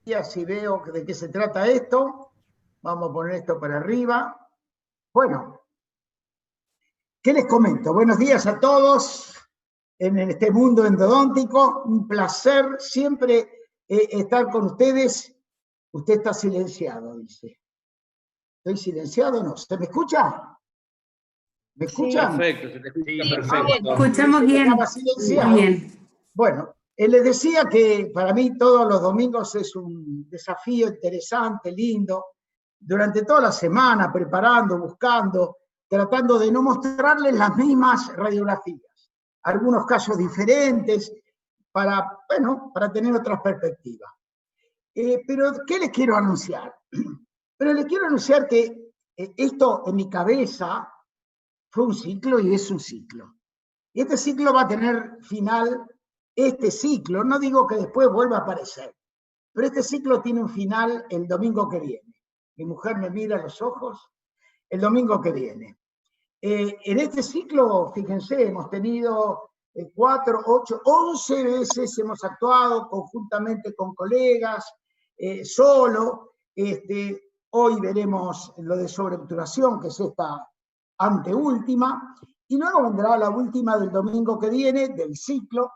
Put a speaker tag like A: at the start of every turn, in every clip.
A: Y así veo de qué se trata esto. Vamos a poner esto para arriba. Bueno, ¿qué les comento? Buenos días a todos en este mundo endodóntico. Un placer siempre estar con ustedes. Usted está silenciado, dice. ¿Estoy silenciado o no? ¿Se me escucha? ¿Me escuchan?
B: Perfecto, se te escucha
C: perfecto.
D: Escuchamos bien. Muy bien.
A: Bueno, les decía que para mí todos los domingos es un desafío interesante, lindo, durante toda la semana, preparando, buscando, tratando de no mostrarles las mismas radiografías, algunos casos diferentes, para tener otras perspectivas. Pero, ¿qué les quiero anunciar? Pero les quiero anunciar que esto en mi cabeza fue un ciclo y es un ciclo. Y este ciclo va a tener final, este ciclo, no digo que después vuelva a aparecer, pero este ciclo tiene un final el domingo que viene. Mi mujer me mira a los ojos, el domingo que viene. En este ciclo, fíjense, hemos tenido 4, 8, 11 veces hemos actuado conjuntamente con colegas, solo. Hoy veremos lo de sobreobturación, que es esta anteúltima, y luego vendrá la última del domingo que viene, del ciclo,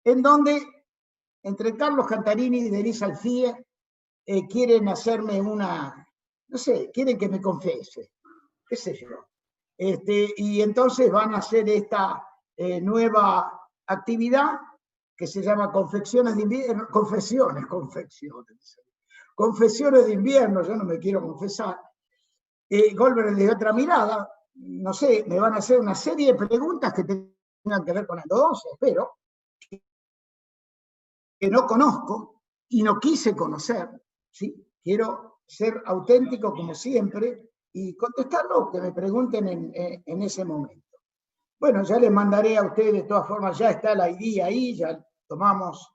A: en donde entre Carlos Cantarini y Denise Alfie quieren hacerme no sé, quieren que me confiese, qué sé yo. Y entonces van a hacer esta nueva actividad que se llama Confecciones de Invierno, Confesiones de Invierno, yo no me quiero confesar. Goldberg de otra mirada, no sé, me van a hacer una serie de preguntas que tengan que ver con endodoncia, espero, que no conozco y no quise conocer, ¿sí? Quiero ser auténtico como siempre y contestar lo que me pregunten en ese momento. Bueno, ya les mandaré a ustedes, de todas formas, ya está el ID ahí, ya tomamos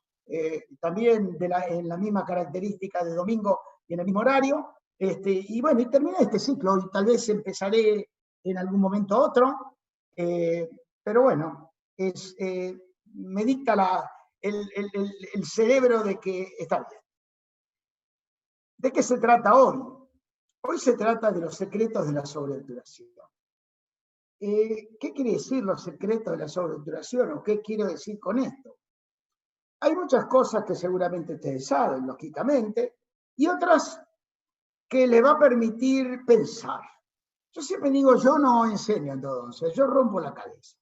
A: también en la misma característica de domingo y en el mismo horario. Y bueno, y terminé este ciclo y tal vez empezaré en algún momento otro, pero bueno, me dicta el cerebro de que está bien. ¿De qué se trata hoy? Hoy se trata de los secretos de la sobreobturación. ¿Qué quiere decir los secretos de la sobreobturación o qué quiero decir con esto? Hay muchas cosas que seguramente ustedes saben, lógicamente, y otras que le va a permitir pensar. Yo siempre digo, yo no enseño endodoncia, yo rompo la cabeza.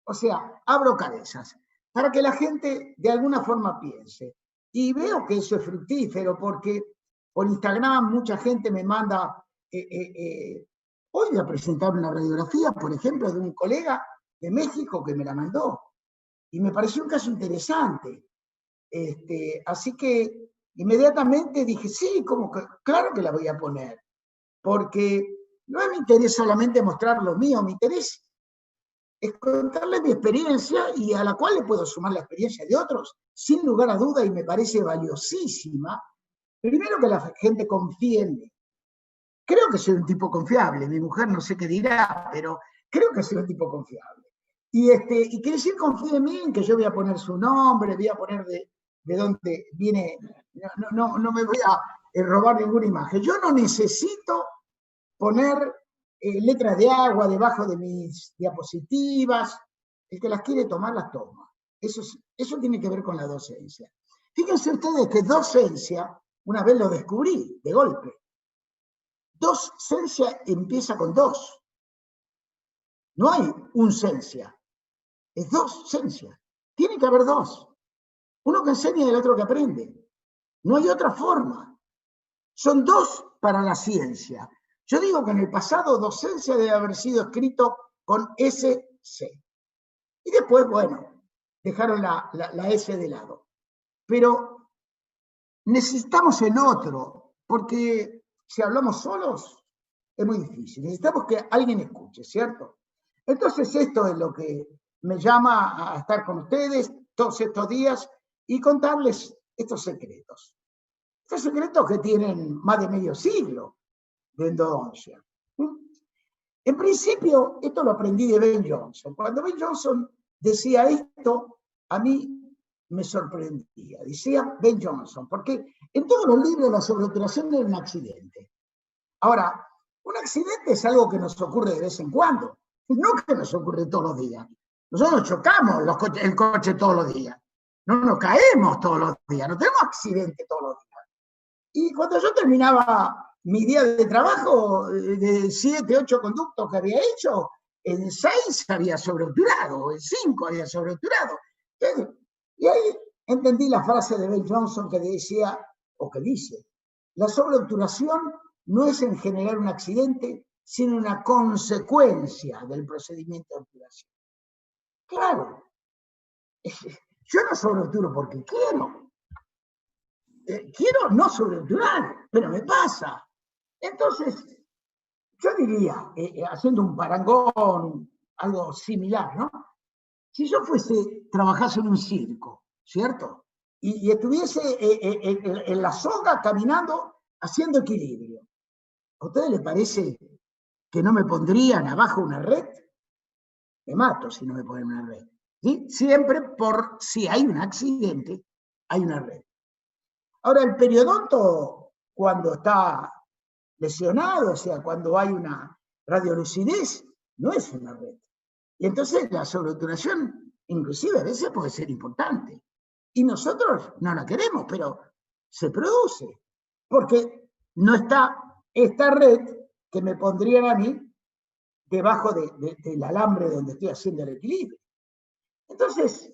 A: O sea, abro cabezas para que la gente de alguna forma piense. Y veo que eso es fructífero porque por Instagram mucha gente me manda, hoy voy a presentar una radiografía, por ejemplo, de un colega de México que me la mandó. Y me pareció un caso interesante. Así que inmediatamente dije, sí, claro que la voy a poner. Porque no es mi interés solamente mostrar lo mío, mi interés es contarles mi experiencia y a la cual le puedo sumar la experiencia de otros, sin lugar a duda, y me parece valiosísima. Primero que la gente confíe en mí. Creo que soy un tipo confiable, mi mujer no sé qué dirá, pero creo que soy un tipo confiable. Y quiere decir confíe en mí, en que yo voy a poner su nombre, voy a poner de dónde viene, no me voy a robar ninguna imagen. Yo no necesito poner letras de agua debajo de mis diapositivas. El que las quiere tomar, las toma. Eso tiene que ver con la docencia. Fíjense ustedes que docencia, una vez lo descubrí, de golpe. Docencia empieza con dos. No hay un cencia. Es docencia. Tiene que haber dos. Uno que enseña y el otro que aprende. No hay otra forma. Son dos para la ciencia. Yo digo que en el pasado docencia debe haber sido escrito con SC. Y después, bueno, dejaron la S de lado. Pero necesitamos el otro, porque si hablamos solos es muy difícil. Necesitamos que alguien escuche, ¿cierto? Entonces esto es lo que me llama a estar con ustedes todos estos días y contarles estos secretos. Estos secretos que tienen más de medio siglo de endodoncia. En principio, esto lo aprendí de Ben Johnson. Cuando Ben Johnson decía esto, a mí me sorprendía. Decía Ben Johnson, porque En todos los libros la sobreobturación es un accidente. Ahora, un accidente es algo que nos ocurre de vez en cuando, no que nos ocurre todos los días. Nosotros chocamos el coche todos los días, no nos caemos todos los días, no tenemos accidentes todos los días. Y cuando yo terminaba mi día de trabajo, de 7, 8 conductos que había hecho, en 6 había sobreobturado, en 5 había sobreobturado. Y ahí entendí la frase de Ben Johnson que decía, o que dice, la sobreobturación no es en generar un accidente, sino una consecuencia del procedimiento de obturación. Claro, yo no sobreobturo porque quiero. Quiero no sobreobturar, pero me pasa. Entonces, yo diría, haciendo un parangón, algo similar, ¿no? Si yo trabajase en un circo, ¿cierto? Y estuviese en la soga caminando, haciendo equilibrio, ¿a ustedes les parece que no me pondrían abajo una red? Me mato si no me ponen una red. ¿Sí? Siempre por si hay un accidente, hay una red. Ahora, el periodonto, cuando está lesionado, o sea, cuando hay una radiolucidez, no es una red. Y entonces la sobreobturación, inclusive a veces puede ser importante. Y nosotros no la queremos, pero se produce. Porque no está esta red que me pondrían a mí debajo del alambre donde estoy haciendo el equilibrio. Entonces,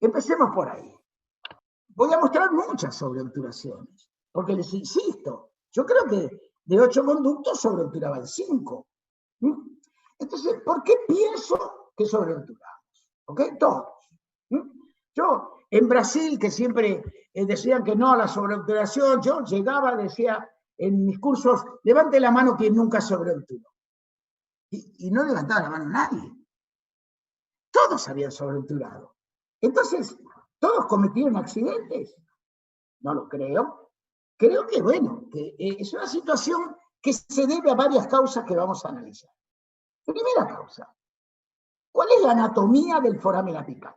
A: empecemos por ahí. Voy a mostrar muchas sobreobturaciones, porque les insisto, yo creo que de 8 conductos sobreobturaban 5. Entonces, ¿por qué pienso que sobreobturamos? ¿Ok? Todos. Yo, en Brasil, que siempre decían que no a la sobreobturación, yo llegaba, decía en mis cursos, levante la mano quien nunca sobreobturó. Y no levantaba la mano nadie. Todos habían sobreobturado. Entonces, ¿todos cometieron accidentes? No lo creo. Creo que, bueno, que es una situación que se debe a varias causas que vamos a analizar. Primera causa, ¿cuál es la anatomía del foramen apical?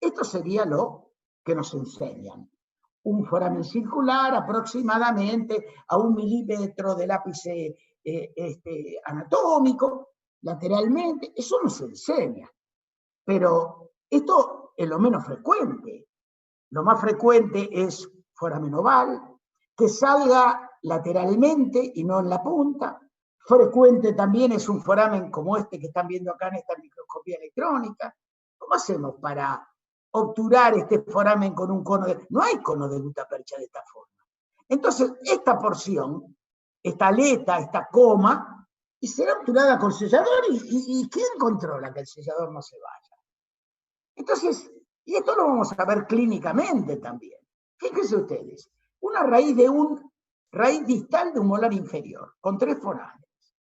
A: Esto sería lo que nos enseñan. Un foramen circular aproximadamente a 1 milímetro del ápice anatómico, lateralmente, eso nos enseña. Pero esto es lo menos frecuente. Lo más frecuente es foramen oval, que salga lateralmente y no en la punta. Frecuente también es un foramen como este que están viendo acá en esta microscopía electrónica. ¿Cómo hacemos para obturar este foramen con un cono de... No hay cono de gutapercha de esta forma. Entonces, esta porción, esta aleta, esta coma, y será obturada con sellador, y ¿quién controla que el sellador no se vaya? Entonces, y esto lo vamos a ver clínicamente también. Fíjense ustedes, una raíz distal de un molar inferior, con 3 forames.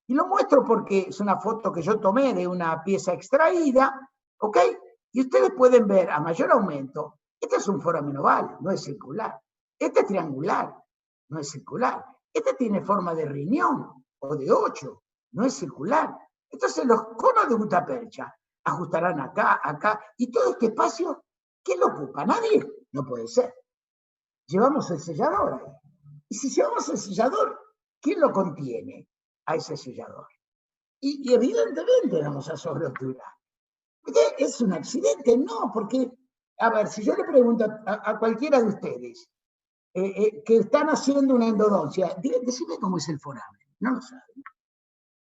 A: Y lo muestro porque es una foto que yo tomé de una pieza extraída, ¿ok? Y ustedes pueden ver a mayor aumento, este es un foramen oval, no es circular. Este es triangular, no es circular. Este tiene forma de riñón o de 8, no es circular. Entonces los conos de gutapercha ajustarán acá, acá, y todo este espacio, ¿quién lo ocupa? ¿Nadie? No puede ser. Llevamos el sellador ahí. Y si llevamos el sellador, ¿quién lo contiene a ese sellador? Y evidentemente vamos a sobreobturar. ¿Es un accidente? No, porque, a ver, si yo le pregunto a cualquiera de ustedes que están haciendo una endodoncia, decime cómo es el foramen. No lo saben.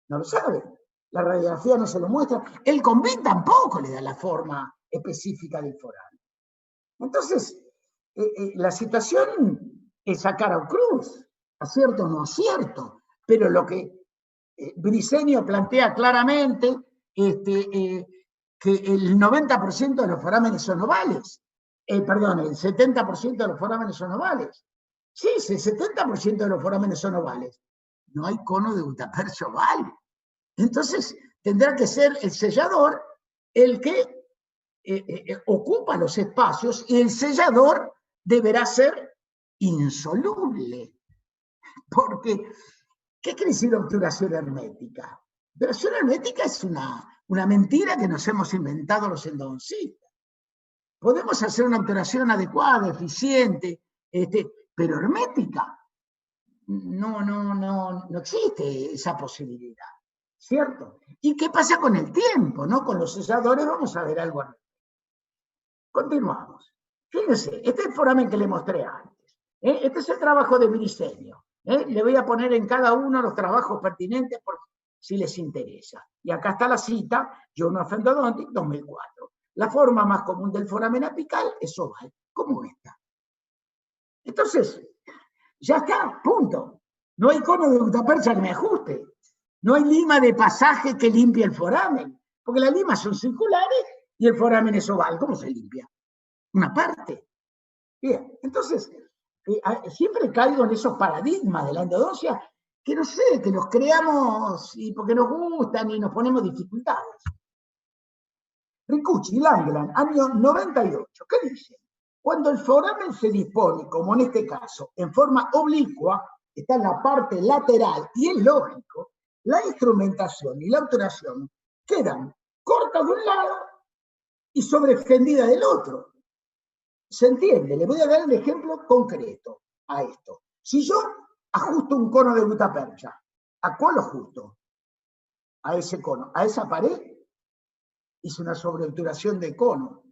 A: No lo saben. La radiografía no se lo muestra. El CONVIN tampoco le da la forma específica del foramen. Entonces, la situación es sacar a cruz, acierto o no acierto, pero lo que Briceño plantea claramente que el 90% de los forámenes son ovales. Perdón, el 70% de los forámenes son ovales. Sí, el 70% de los forámenes son ovales. No hay cono de gutapercha oval. Entonces, tendrá que ser el sellador el que ocupa los espacios, y el sellador deberá ser insoluble. Porque, ¿qué quiere decir obturación hermética? Obturación hermética es una mentira que nos hemos inventado los endodoncistas. Podemos hacer una obturación adecuada, eficiente, pero hermética. No existe esa posibilidad, ¿cierto? ¿Y qué pasa con el tiempo, no? Con los selladores vamos a ver algo. Continuamos. Fíjense, este es el foramen que le mostré antes. Este es el trabajo de Briceño. Le voy a poner en cada uno los trabajos pertinentes por si les interesa. Y acá está la cita, Journal of Endodontics, 2004. La forma más común del foramen apical es oval, como esta. Entonces, ya está, punto. No hay cono de gutapercha que me ajuste. No hay lima de pasaje que limpie el foramen, porque las limas son circulares y el foramen es oval. ¿Cómo se limpia? Una parte. Bien, entonces, siempre caigo en esos paradigmas de la endodoncia que no sé, que los creamos y porque nos gustan y nos ponemos dificultades. Ricucci y Langland, año 98, ¿qué dice? Cuando el foramen se dispone, como en este caso, en forma oblicua, está en la parte lateral, y es lógico, la instrumentación y la obturación quedan cortas de un lado y sobreextendidas del otro. ¿Se entiende? Le voy a dar un ejemplo concreto a esto. Si yo ajusto un cono de gutapercha, ¿a cuál lo ajusto? A ese cono. A esa pared hice una sobreobturación de cono.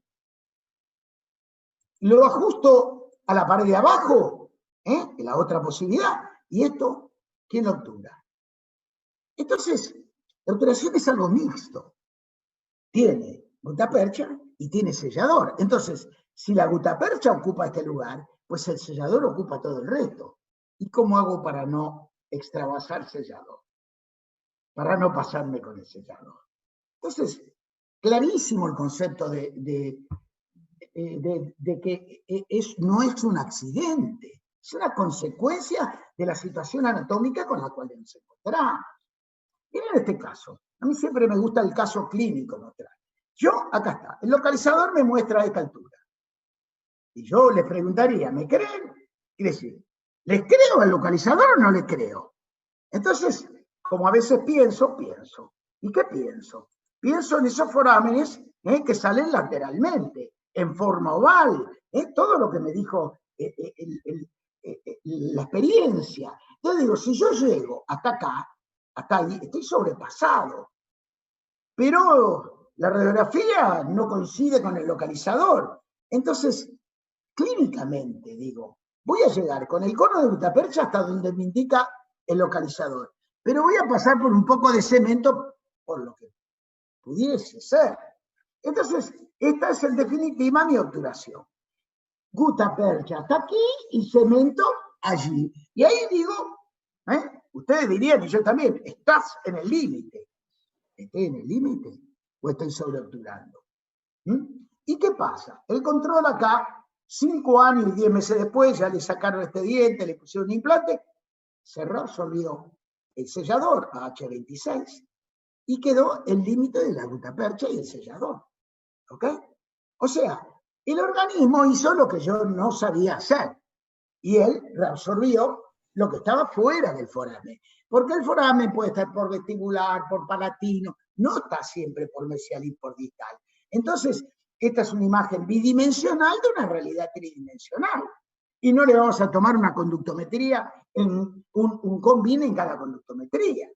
A: Lo ajusto a la pared de abajo, es la otra posibilidad. Y esto, ¿quién lo obtura? Entonces, la obturación es algo mixto. Tiene gutapercha y tiene sellador. Entonces, si la gutapercha ocupa este lugar, pues el sellador ocupa todo el resto. ¿Y cómo hago para no extravasar sellador? Para no pasarme con el sellador. Entonces, clarísimo el concepto de que no es un accidente, es una consecuencia de la situación anatómica con la cual nos encontramos. Miren este caso. A mí siempre me gusta el caso clínico mostrar. Yo, acá está, el localizador me muestra a esta altura. Y yo les preguntaría, ¿me creen? Quiere decir, ¿les creo al localizador o no les creo? Entonces, como a veces pienso. ¿Y qué pienso? Pienso en esos forámenes que salen lateralmente, en forma oval, todo lo que me dijo la experiencia. Yo digo, si yo llego hasta acá, hasta ahí, estoy sobrepasado. Pero la radiografía no coincide con el localizador. Entonces, clínicamente, digo, voy a llegar con el cono de gutapercha hasta donde me indica el localizador, pero voy a pasar por un poco de cemento por lo que pudiese ser. Entonces, esta es en definitiva mi obturación. Gutapercha hasta aquí y cemento allí. Y ahí digo, ustedes dirían, y yo también, estás en el límite. ¿Estoy en el límite o estoy sobreobturando? ¿Y qué pasa? El control acá, 5 años y 10 meses después, ya le sacaron este diente, le pusieron un implante, se reabsorbió el sellador a H26 y quedó el límite de la gutapercha y el sellador. ¿Ok? O sea, el organismo hizo lo que yo no sabía hacer y él reabsorbió lo que estaba fuera del foramen. Porque el foramen puede estar por vestibular, por palatino, no está siempre por mesial y por distal. Entonces, esta es una imagen bidimensional de una realidad tridimensional. Y no le vamos a tomar una conductometría, un combine en cada conductometría.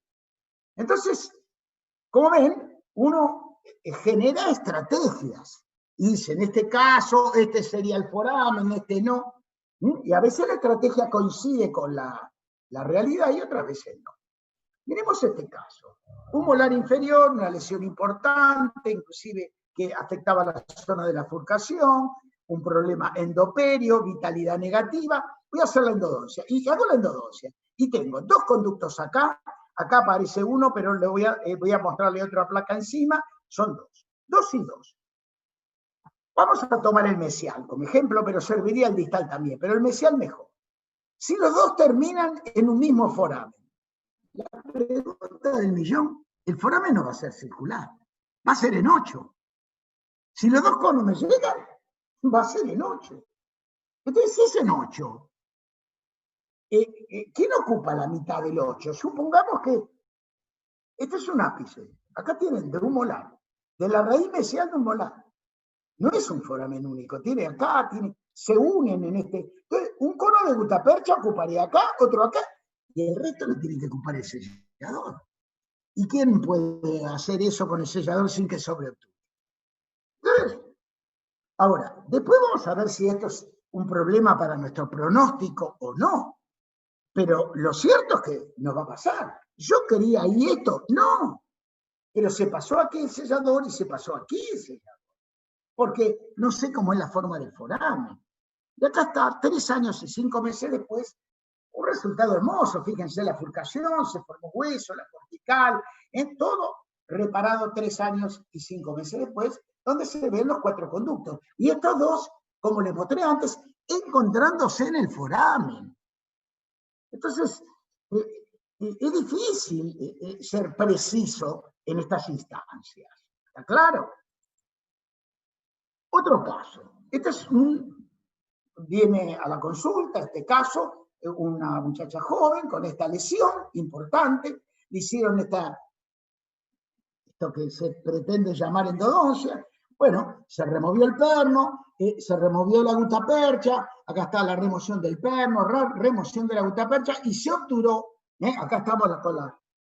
A: Entonces, como ven, uno genera estrategias. Y dice, en este caso, este sería el foramen, este no. Y a veces la estrategia coincide con la realidad y otras veces no. Miremos este caso. Un molar inferior, una lesión importante, inclusive que afectaba la zona de la furcación, un problema endoperio, vitalidad negativa. Voy a hacer la endodoncia. Y hago la endodoncia. Y tengo 2 conductos acá. Acá aparece uno, pero le voy a mostrarle otra placa encima. Son 2. 2 y 2. Vamos a tomar el mesial como ejemplo, pero serviría el distal también, pero el mesial mejor. Si los 2 terminan en un mismo foramen, la pregunta del millón, el foramen no va a ser circular, va a ser en 8. Si los 2 conos me llegan, va a ser en 8. Entonces, si es en 8, ¿quién ocupa la mitad del 8? Supongamos que este es un ápice. Acá tienen de un molar, de la raíz mesial de un molar. No es un foramen único, tiene acá, se unen en este. Entonces, un de gutapercha ocuparía acá, otro acá, y el resto lo tiene que ocupar el sellador. ¿Y quién puede hacer eso con el sellador sin que sobreobture? Ahora, después vamos a ver si esto es un problema para nuestro pronóstico o no. Pero lo cierto es que no va a pasar. Yo quería ahí esto, no. Pero se pasó aquí el sellador y se pasó aquí el sellador. Porque no sé cómo es la forma del foramen. Y acá está, 3 años y 5 meses después, un resultado hermoso. Fíjense, la furcación, se formó hueso, la cortical, todo reparado 3 años y 5 meses después, donde se ven los 4 conductos. Y estos dos, como les mostré antes, encontrándose en el foramen. Entonces, es difícil ser preciso en estas instancias. ¿Está claro? Otro caso. Viene a la consulta, este caso, una muchacha joven con esta lesión importante, le hicieron esto que se pretende llamar endodoncia. Bueno, se removió el perno, se removió la gutapercha, acá está la remoción del perno, remoción de la gutapercha, y se obturó, acá estamos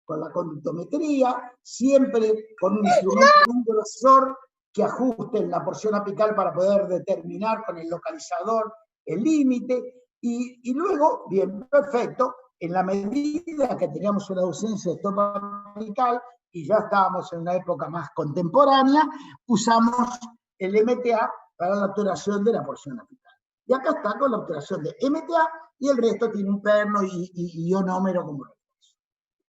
A: con la conductometría, siempre con un instrumento de un grosor que ajuste en la porción apical para poder determinar con el localizador el límite, y luego, bien, perfecto, en la medida que teníamos una ausencia de stop apical, y ya estábamos en una época más contemporánea, usamos el MTA para la obturación de la porción apical. Y acá está con la obturación de MTA, y el resto tiene un perno y ionómero como refuerzo.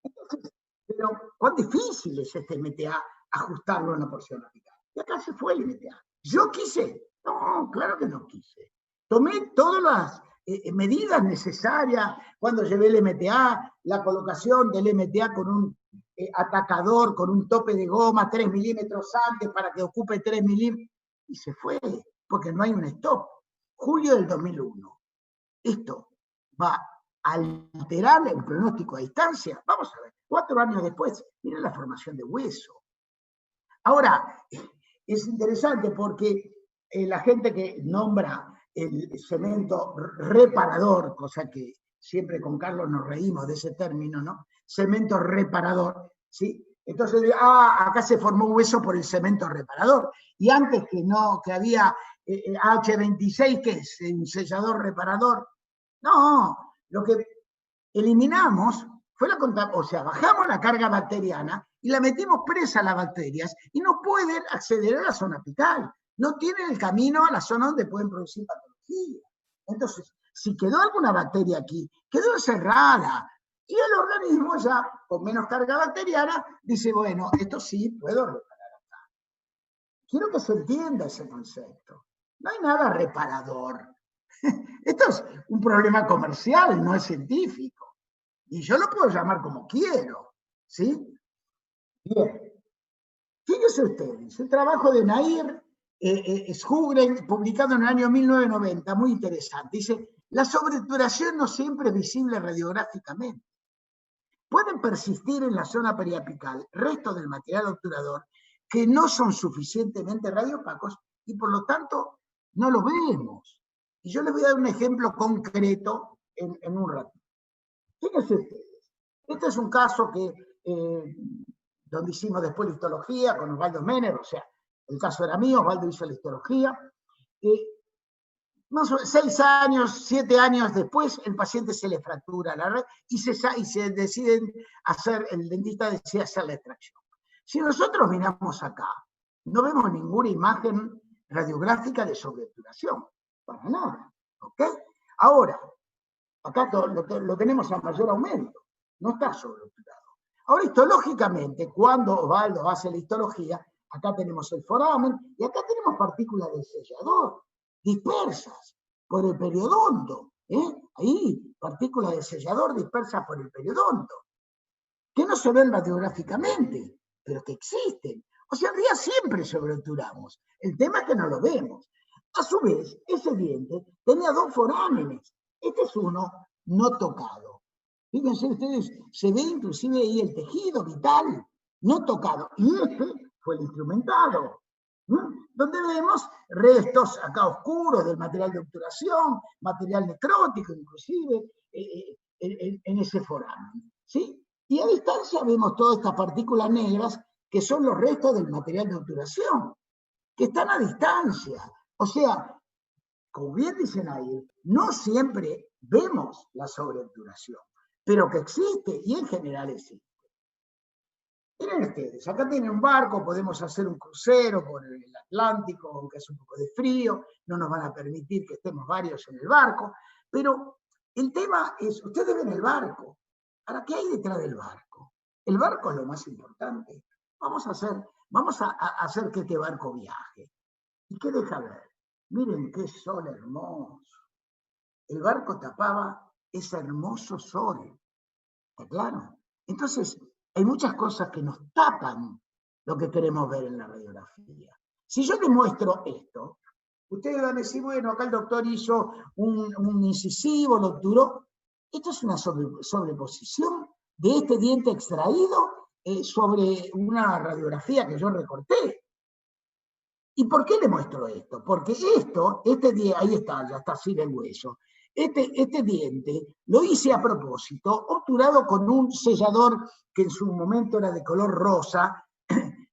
A: Entonces, pero ¿cuán difícil es este MTA ajustarlo en la porción apical? Y acá se fue el MTA. ¿Yo quise? No, claro que no quise. Tomé todas las medidas necesarias cuando llevé el MTA, la colocación del MTA con un atacador, con un tope de goma 3 milímetros antes para que ocupe 3 milímetros, y se fue, porque no hay un stop. Julio del 2001. Esto va a alterar el pronóstico a distancia. Vamos a ver, 4 años después, miren la formación de hueso. Ahora, es interesante porque la gente que nombra el cemento reparador, cosa que siempre con Carlos nos reímos de ese término, ¿no? Cemento reparador, ¿sí? Entonces, acá se formó un hueso por el cemento reparador. Y antes que había H26, que es un sellador reparador. No, lo que eliminamos fue bajamos la carga bacteriana y la metimos presa a las bacterias y no pueden acceder a la zona apical. No tienen el camino a la zona donde pueden producir patología. Entonces, si quedó alguna bacteria aquí, quedó encerrada. Y el organismo ya, con menos carga bacteriana, dice, bueno, esto sí puedo reparar acá. Quiero que se entienda ese concepto. No hay nada reparador. Esto es un problema comercial, no es científico. Y yo lo puedo llamar como quiero. ¿Sí? Bien. Fíjense ustedes, el trabajo de Nair Schugren, publicado en el año 1990, muy interesante. Dice, la sobreobturación no siempre es visible radiográficamente. Pueden persistir en la zona periapical restos del material obturador que no son suficientemente radiopacos y por lo tanto no lo vemos. Y yo les voy a dar un ejemplo concreto en un rato. Fíjense ustedes, este es un caso que, donde hicimos después la histología con Osvaldo Mener, o sea, el caso era mío, Osvaldo hizo la histología. Más o menos 6 años, 7 años después, el paciente se le fractura la red y se deciden hacer, el dentista decide hacer la extracción. Si nosotros miramos acá, no vemos ninguna imagen radiográfica de sobreobturación, para nada, ¿ok? Ahora, acá lo tenemos a mayor aumento, no está sobreobturado. Ahora, histológicamente, cuando Osvaldo hace la histología, acá tenemos el foramen y acá tenemos partículas del sellador dispersas por el periodonto. Ahí, partículas de sellador dispersas por el periodonto, que no se ven radiográficamente, pero que existen. O sea, en realidad siempre sobreobturamos. El tema es que no lo vemos. A su vez, ese diente tenía 2 forámenes. Este es uno no tocado. Fíjense ustedes, se ve inclusive ahí el tejido vital, no tocado. Y este fue el instrumentado. donde vemos restos acá oscuros del material de obturación, material necrótico inclusive, en ese foramen, ¿sí? Y a distancia vemos todas estas partículas negras que son los restos del material de obturación, que están a distancia. O sea, como bien dicen ahí, no siempre vemos la sobreobturación, pero que existe y en general existe. Miren ustedes, acá tienen un barco, podemos hacer un crucero por el Atlántico, aunque hace un poco de frío, no nos van a permitir que estemos varios en el barco, pero el tema es, ustedes ven el barco, ¿para qué hay detrás del barco? El barco es lo más importante. Vamos a hacer que este barco viaje. ¿Y qué deja ver? Miren qué sol hermoso. El barco tapaba ese hermoso sol. ¿Está claro? Entonces, hay muchas cosas que nos tapan lo que queremos ver en la radiografía. Si yo les muestro esto, ustedes van a decir, bueno, acá el doctor hizo un incisivo, lo obturó. Esto es una sobreposición de este diente extraído sobre una radiografía que yo recorté. ¿Y por qué le muestro esto? Porque ahí está, ya está sin el hueso. Este diente lo hice a propósito, obturado con un sellador que en su momento era de color rosa,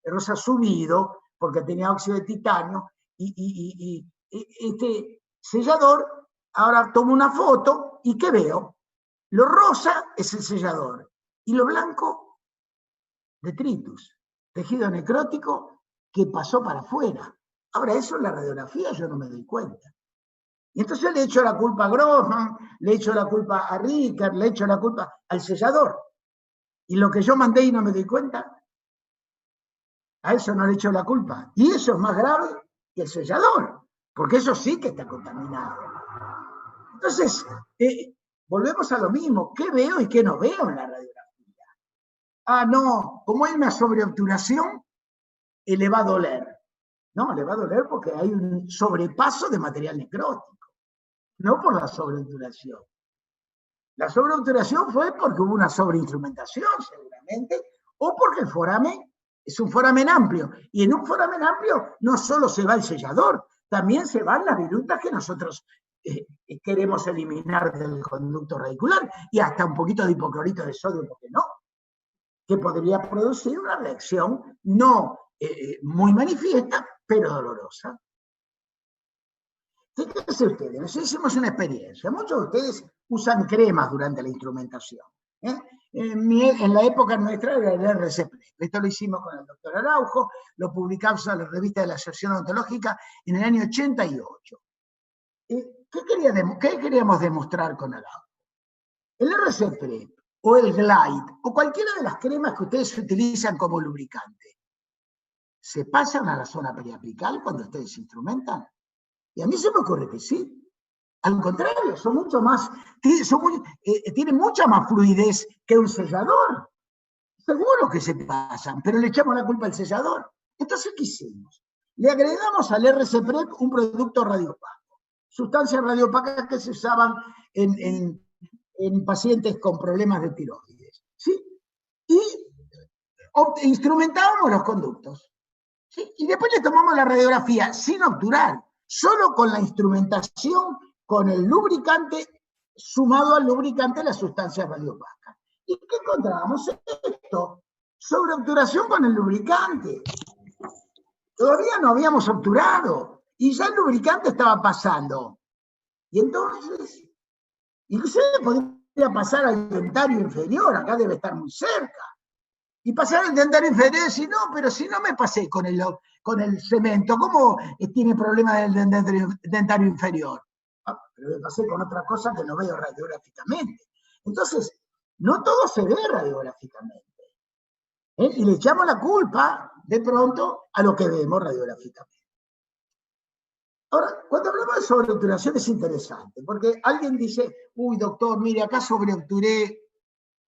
A: rosa subido, porque tenía óxido de titanio, y este sellador, ahora tomo una foto, ¿y qué veo? Lo rosa es el sellador, y lo blanco, detritus, tejido necrótico que pasó para afuera. Ahora, eso en la radiografía yo no me doy cuenta. Y entonces le echo la culpa a Grossman, le echo la culpa a Rickert, le echo la culpa al sellador. Y lo que yo mandé y no me doy cuenta, a eso no le echo la culpa. Y eso es más grave que el sellador, porque eso sí que está contaminado. Entonces, volvemos a lo mismo. ¿Qué veo y qué no veo en la radiografía? Ah, no, como hay una sobreobturación, le va a doler. No, le va a doler porque hay un sobrepaso de material necrótico. No por la sobreobturación. La sobreobturación fue porque hubo una sobreinstrumentación, seguramente, o porque el foramen es un foramen amplio. Y en un foramen amplio no solo se va el sellador, también se van las virutas que nosotros queremos eliminar del conducto radicular, y hasta un poquito de hipoclorito de sodio, ¿por qué no? Que podría producir una reacción no muy manifiesta, pero dolorosa. Fíjense ustedes, nosotros hicimos una experiencia. Muchos de ustedes usan cremas durante la instrumentación. En la época nuestra era el RCP. Esto lo hicimos con el doctor Araujo, lo publicamos en la revista de la Asociación Odontológica en el año 88. ¿Qué queríamos demostrar con Araujo? El RCP o el Glide o cualquiera de las cremas que ustedes utilizan como lubricante, ¿se pasan a la zona periapical cuando ustedes instrumentan? Y a mí se me ocurre que sí. Al contrario, tienen mucha más fluidez que un sellador. Seguro que se pasan, pero le echamos la culpa al sellador. Entonces, ¿qué hicimos? Le agregamos al RCPrep un producto radiopaco. Sustancias radiopacas que se usaban en pacientes con problemas de tiroides. ¿Sí? Y instrumentábamos los conductos. ¿Sí? Y después le tomamos la radiografía sin obturar, solo con la instrumentación, con el lubricante, sumado al lubricante las sustancias radiopacas. ¿Y qué encontramos? Esto, sobreobturación con el lubricante. Todavía no habíamos obturado, y ya el lubricante estaba pasando. Y entonces, inclusive podría pasar al dentario inferior, acá debe estar muy cerca. Y pasar al dentario inferior y decir, no, pero si no me pasé con el cemento, ¿cómo tiene problemas del dentario inferior? Ah, pero me pasé con otra cosa que no veo radiográficamente. Entonces, no todo se ve radiográficamente. Y le echamos la culpa, de pronto, a lo que vemos radiográficamente. Ahora, cuando hablamos de sobreobturación es interesante, porque alguien dice, uy, doctor, mire, acá sobreobturé,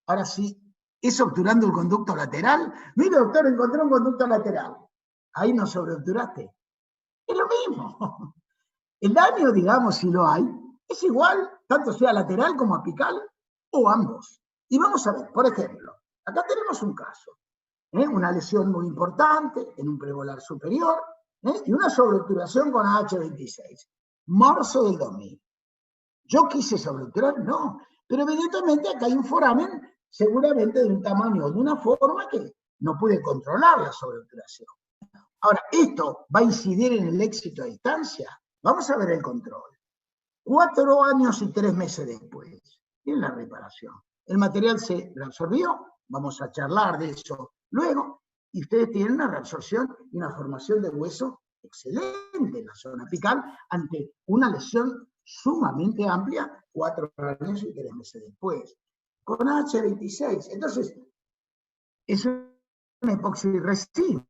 A: ahora sí, ¿es obturando el conducto lateral? Mire, doctor, encontré un conducto lateral. Ahí no sobreobturaste. Es lo mismo. El daño, digamos, si lo hay, es igual, tanto sea lateral como apical, o ambos. Y vamos a ver, por ejemplo, acá tenemos un caso, una lesión muy importante en un premolar superior, Y una sobreobturación con AH26. Marzo del 2000. ¿Yo quise sobreobturar? No. Pero evidentemente acá hay un foramen seguramente de un tamaño o de una forma que no pude controlar la sobreobturación. Ahora, ¿esto va a incidir en el éxito a distancia? Vamos a ver el control. 4 años y 3 meses después, en la reparación. El material se reabsorbió, vamos a charlar de eso luego, y ustedes tienen una reabsorción y una formación de hueso excelente en la zona apical ante una lesión sumamente amplia 4 años y 3 meses después. Con H26, entonces, es una epoxirresina.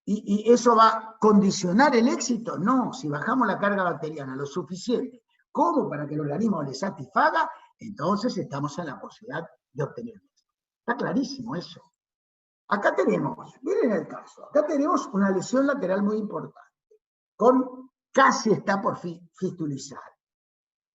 A: ¿Y eso va a condicionar el éxito? No, si bajamos la carga bacteriana lo suficiente como para que el organismo le satisfaga, entonces estamos en la posibilidad de obtener éxito. Está clarísimo eso. Acá tenemos, miren el caso, acá tenemos una lesión lateral muy importante, casi está por fistulizar.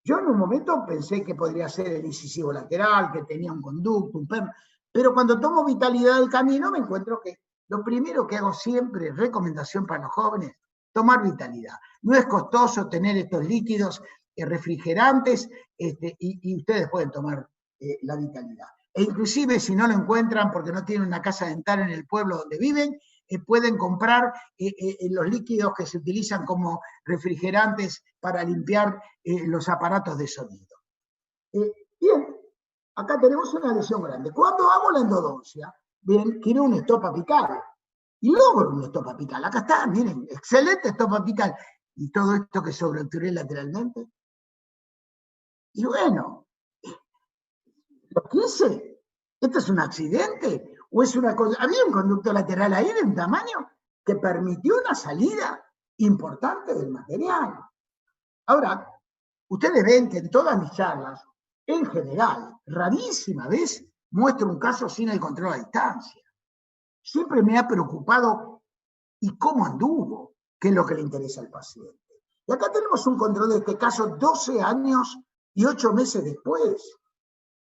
A: Yo en un momento pensé que podría ser el incisivo lateral, que tenía un conducto, un perno, pero cuando tomo vitalidad del camino me encuentro que lo primero que hago siempre, recomendación para los jóvenes, tomar vitalidad. No es costoso tener estos líquidos refrigerantes y ustedes pueden tomar la vitalidad. E inclusive si no lo encuentran porque no tienen una casa dental en el pueblo donde viven, pueden comprar los líquidos que se utilizan como refrigerantes para limpiar los aparatos de sonido. Bien, acá tenemos una lesión grande. Cuando hago la endodoncia, bien, quiero un stop apical. Y logro un stop apical. Acá está, miren, excelente stop apical. Y todo esto que sobreobturé lateralmente. Y bueno, lo quise. ¿Esto es un accidente? ¿O es una cosa? Había un conducto lateral ahí de un tamaño que permitió una salida importante del material. Ahora, ustedes ven que en todas mis charlas, en general, rarísima vez, muestro un caso sin el control a distancia. Siempre me ha preocupado y cómo anduvo, que es lo que le interesa al paciente. Y acá tenemos un control de este caso 12 años y 8 meses después.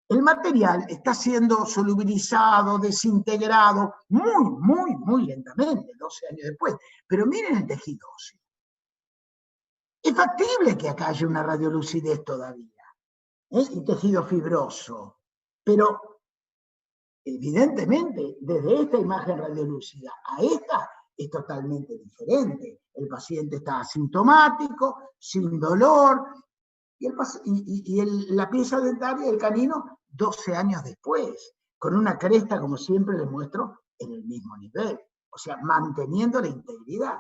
A: El material está siendo solubilizado, desintegrado, muy lentamente, 12 años después. Pero miren el tejido óseo. Es factible que acá haya una radiolucidez todavía, y tejido fibroso, pero evidentemente desde esta imagen radiolúcida a esta es totalmente diferente. El paciente está asintomático, sin dolor, y la pieza dentaria del canino 12 años después, con una cresta, como siempre les muestro, en el mismo nivel, o sea, manteniendo la integridad.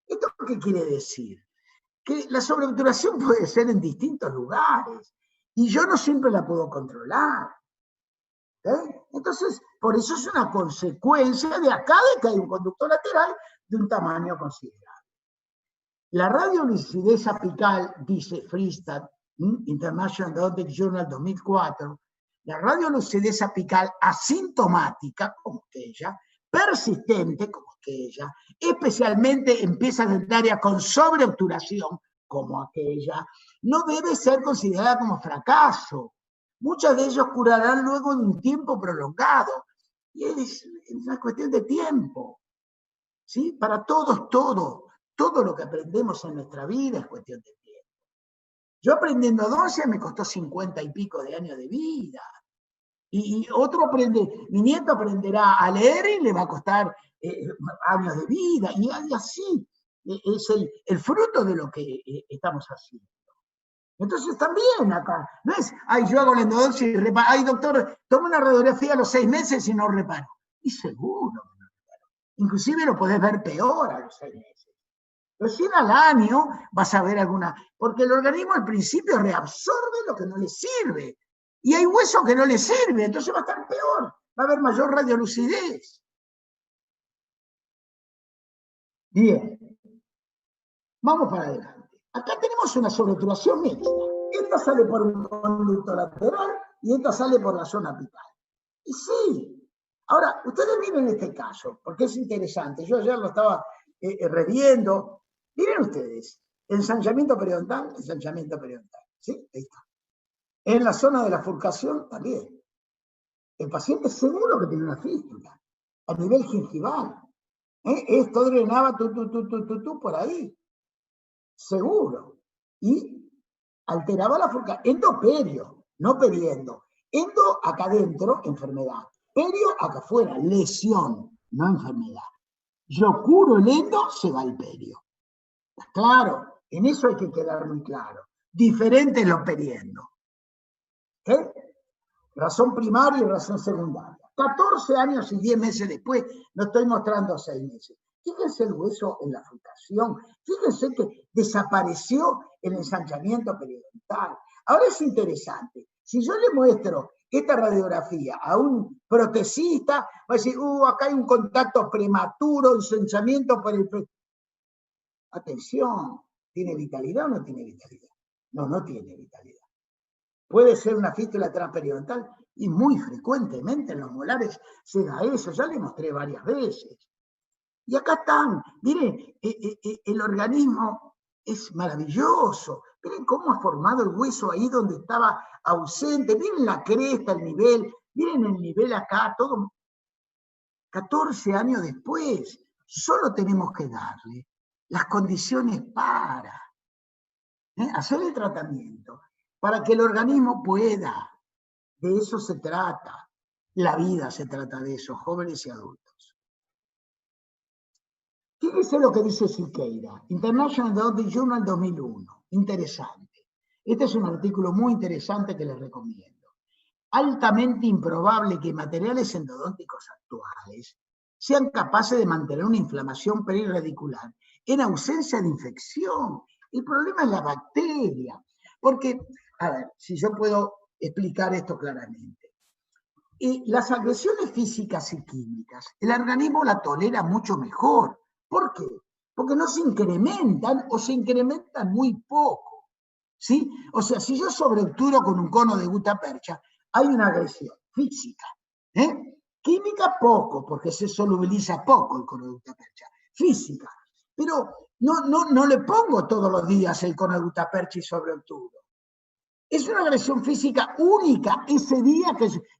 A: ¿Esto qué quiere decir? Que la sobreobturación puede ser en distintos lugares, y yo no siempre la puedo controlar. Entonces, por eso es una consecuencia de acá de que hay un conducto lateral de un tamaño considerable. La radiolucidez apical, dice Freestad, International Endodontic Journal 2004, la radiolucidez apical asintomática, como aquella, persistente, como aquella, especialmente en piezas dentarias con sobreobturación, como aquella, no debe ser considerada como fracaso. Muchos de ellos curarán luego de un tiempo prolongado. Y es una cuestión de tiempo. ¿Sí? Para todos, todo lo que aprendemos en nuestra vida es cuestión de tiempo. Yo aprendiendo 12 me costó 50 y pico de años de vida. Y otro aprende, mi nieto aprenderá a leer y le va a costar años de vida. Y así es el fruto de lo que estamos haciendo. Entonces también acá, no es, ay, yo hago la endodoncia y reparo, ay, doctor, toma una radiografía a los 6 meses y no reparo. Y seguro que no reparo. Inclusive lo podés ver peor a los 6 meses. Recién al año vas a ver alguna, porque el organismo al principio reabsorbe lo que no le sirve. Y hay hueso que no le sirve, entonces va a estar peor, va a haber mayor radiolucidez. Bien, vamos para adelante. Acá tenemos una sobreobturación mixta. Esta sale por un conducto lateral y esta sale por la zona apical. Y sí. Ahora, ustedes miren este caso, porque es interesante. Yo ayer lo estaba reviendo. Miren ustedes, ensanchamiento periodontal. ¿Sí? Ahí está. En la zona de la furcación también. El paciente seguro que tiene una fístula a nivel gingival. Esto drenaba por ahí, seguro. Y alteraba la función. Endoperio, no periendo. Endo acá adentro, enfermedad. Perio acá afuera, lesión, no enfermedad. Yo curo el endo, se va el perio. Claro, en eso hay que quedar muy claro. Diferente es lo periendo. Razón primaria y razón secundaria. 14 años y 10 meses después, no estoy mostrando 6 meses. Fíjense el hueso en la afectación, fíjense que desapareció el ensanchamiento periodontal. Ahora es interesante, si yo le muestro esta radiografía a un protesista, va a decir, acá hay un contacto prematuro, ensanchamiento por el... Atención, ¿tiene vitalidad o no tiene vitalidad? No, no tiene vitalidad. Puede ser una fístula transperiodontal y muy frecuentemente en los molares se da eso, ya le mostré varias veces. Y acá están, miren, el organismo es maravilloso, miren cómo ha formado el hueso ahí donde estaba ausente, miren la cresta, el nivel, miren el nivel acá, todo. 14 años después, solo tenemos que darle las condiciones para hacer el tratamiento, para que el organismo pueda. De eso se trata. La vida se trata de eso, jóvenes y adultos. Fíjense lo que dice Siqueira, International Endodontic Journal 2001. Interesante. Este es un artículo muy interesante que les recomiendo. Altamente improbable que materiales endodónticos actuales sean capaces de mantener una inflamación perirradicular en ausencia de infección. El problema es la bacteria. Porque, a ver, si yo puedo explicar esto claramente. Las agresiones físicas y químicas, el organismo la tolera mucho mejor. ¿Por qué? Porque no se incrementan o se incrementan muy poco. ¿Sí? O sea, si yo sobreobturo con un cono de gutapercha, hay una agresión física. Química poco, porque se solubiliza poco el cono de gutapercha. Física. Pero no le pongo todos los días el cono de gutapercha y sobreobturo. Es una agresión física única ese día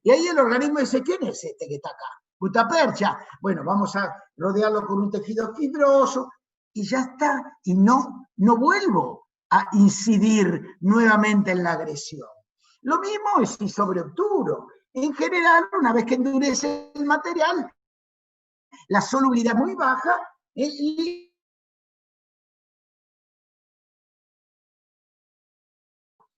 A: y ahí el organismo dice, ¿quién es este que está acá? Gutapercha. Bueno, vamos a rodearlo con un tejido fibroso y ya está. Y no vuelvo a incidir nuevamente en la agresión. Lo mismo es si sobreobturo. En general, una vez que endurece el material, la solubilidad muy baja y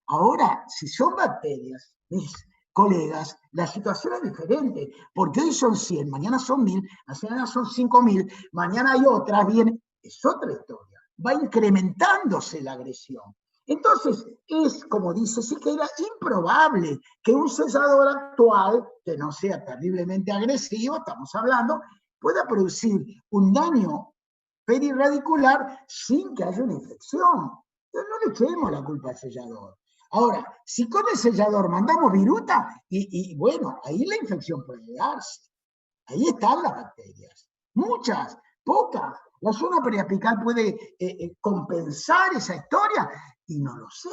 A: ahora, si son bacterias, mis colegas, la situación es diferente, porque hoy son 100, mañana son 1000, mañana son 5000, mañana hay otra, viene, es otra historia, va incrementándose la agresión. Entonces, es, como dice Siqueira, improbable que un sellador actual, que no sea terriblemente agresivo, estamos hablando, pueda producir un daño perirradicular sin que haya una infección. Entonces, no le echemos la culpa al sellador. Ahora, si con el sellador mandamos viruta, y bueno, ahí la infección puede darse. Ahí están las bacterias. Muchas, pocas. La zona periapical puede compensar esa historia y no lo sé,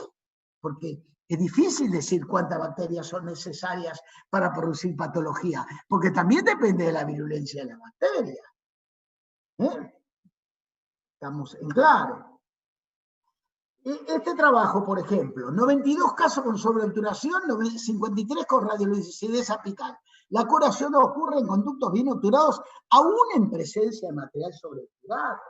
A: porque es difícil decir cuántas bacterias son necesarias para producir patología, porque también depende de la virulencia de la bacteria. Estamos en claro. Este trabajo, por ejemplo, 92 casos con sobreobturación, 53 con radiolucidez apical. La curación ocurre en conductos bien obturados, aún en presencia de material sobreobturado.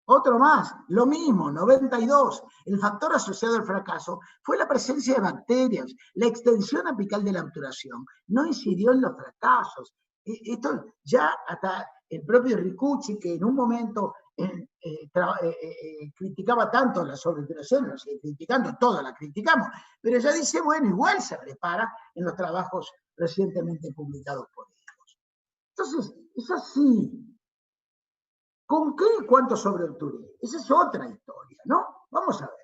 A: Otro más, lo mismo, 92. El factor asociado al fracaso fue la presencia de bacterias. La extensión apical de la obturación no incidió en los fracasos. Esto ya hasta el propio Ricucci, que en un momento criticaba tanto la sobreobturación, lo sigue criticando, toda la criticamos, pero ya dice, bueno, igual se repara en los trabajos recientemente publicados por ellos. Entonces, es así. ¿Con qué y cuánto sobreobturé? Esa es otra historia, ¿no? Vamos a ver.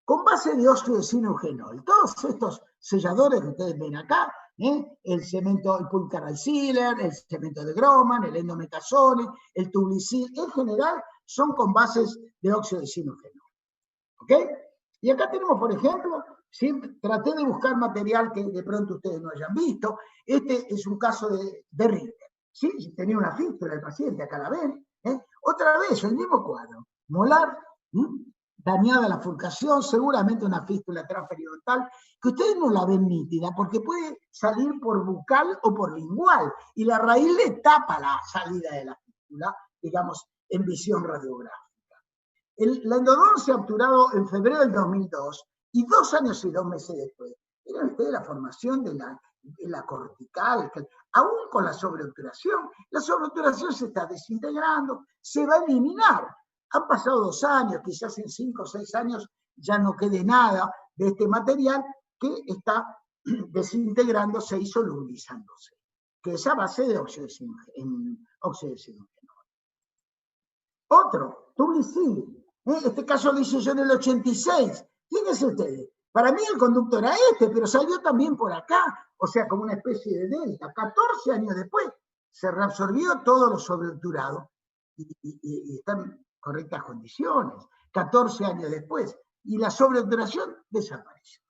A: Con base de óxido de zineugenol, todos estos selladores que ustedes ven acá, el cemento, el pulcaral sealer, el cemento de Grohmann, el endometazone, el tublicil, en general son con bases de óxido de zineugenol. ¿Ok? Y acá tenemos, por ejemplo, siempre traté de buscar material que de pronto ustedes no hayan visto. Este es un caso de Ritter. ¿Sí? Tenía una fístula el paciente, acá la ven. Otra vez, el mismo cuadro. Molar, dañada la fulcación, seguramente una fístula transperiodotal, que ustedes no la ven nítida, porque puede salir por bucal o por lingual, y la raíz le tapa la salida de la fístula, digamos, en visión radiográfica. La endodoncia obturado en febrero del 2002, y 2 años y 2 meses después, miren ustedes la formación de la cortical, aún con la sobreobturación se está desintegrando, se va a eliminar. Han pasado 2 años, quizás en 5 o 6 años ya no quede nada de este material que está desintegrándose y solubilizándose, que es a base de óxido de zinc. Otro, Tublicil. Este caso lo hice yo en el 86. Fíjense ustedes, para mí el conducto era este, pero salió también por acá, o sea, como una especie de delta. 14 años después se reabsorbió todo lo sobreobturado y está en correctas condiciones. 14 años después, y la sobreobturación desapareció.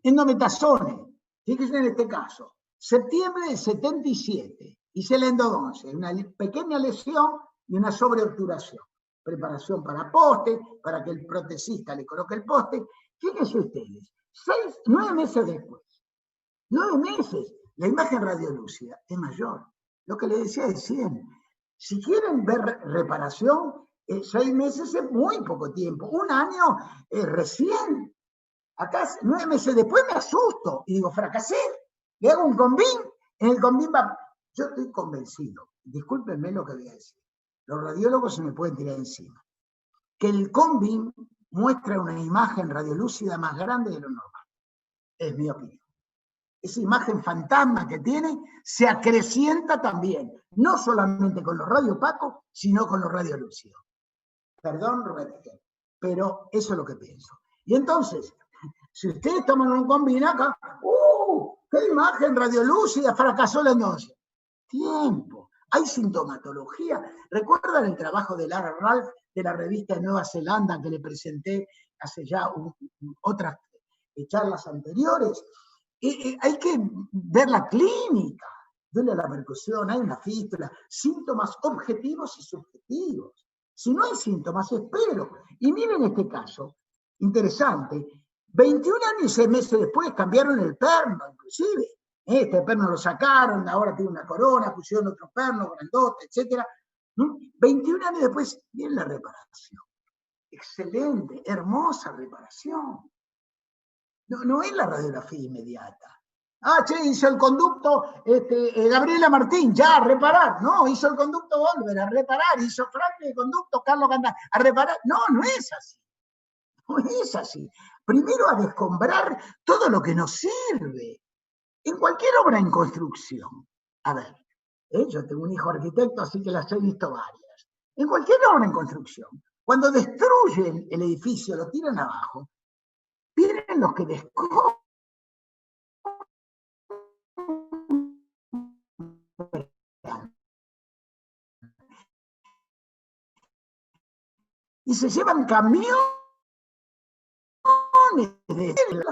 A: Endometasone, fíjense en este caso, septiembre del 77, hice la endodoncia, una pequeña lesión y una sobreobturación. Preparación para poste, para que el protesista le coloque el poste. Fíjense ustedes, 9 meses después, 9 meses, la imagen radiolúcida es mayor. Lo que les decía es 100. Si quieren ver reparación, 6 meses es muy poco tiempo. 1 año recién. Acá 9 meses después me asusto y digo, fracasé. Le hago un combín, en el combín va. Yo estoy convencido, discúlpenme lo que voy a decir, los radiólogos se me pueden tirar encima, que el combín muestra una imagen radiolúcida más grande de lo normal. Es mi opinión. Esa imagen fantasma que tiene se acrecienta también, no solamente con los radiopacos, sino con los radiolúcidos. Perdón, Roberto, pero eso es lo que pienso. Y entonces, si ustedes toman un combín acá, ¡qué imagen radiolúcida! Fracasó la endodoncia. Tiempo. Hay sintomatología. ¿Recuerdan el trabajo de Lara Ralph de la revista de Nueva Zelanda que le presenté hace ya otras charlas anteriores? Hay que ver la clínica. Duele la percusión, hay una fístula, síntomas objetivos y subjetivos. Si no hay síntomas, espero. Y miren este caso, interesante. 21 años y 6 meses después cambiaron el perno, inclusive. Este perno lo sacaron, ahora tiene una corona, pusieron otro perno, grandote, etc. 21 años después viene la reparación. Excelente, hermosa reparación. No es la radiografía inmediata. Hizo el conducto Gabriela Martín, ya, a reparar. No, hizo el conducto Volver, a reparar. Hizo Franklin el conducto Carlos Candá, a reparar. No es así. No es así. Primero a descombrar todo lo que nos sirve. En cualquier obra en construcción, a ver, yo tengo un hijo arquitecto, así que las he visto varias. En cualquier obra en construcción, cuando destruyen el edificio, lo tiran abajo, vienen los que descubren y se llevan camiones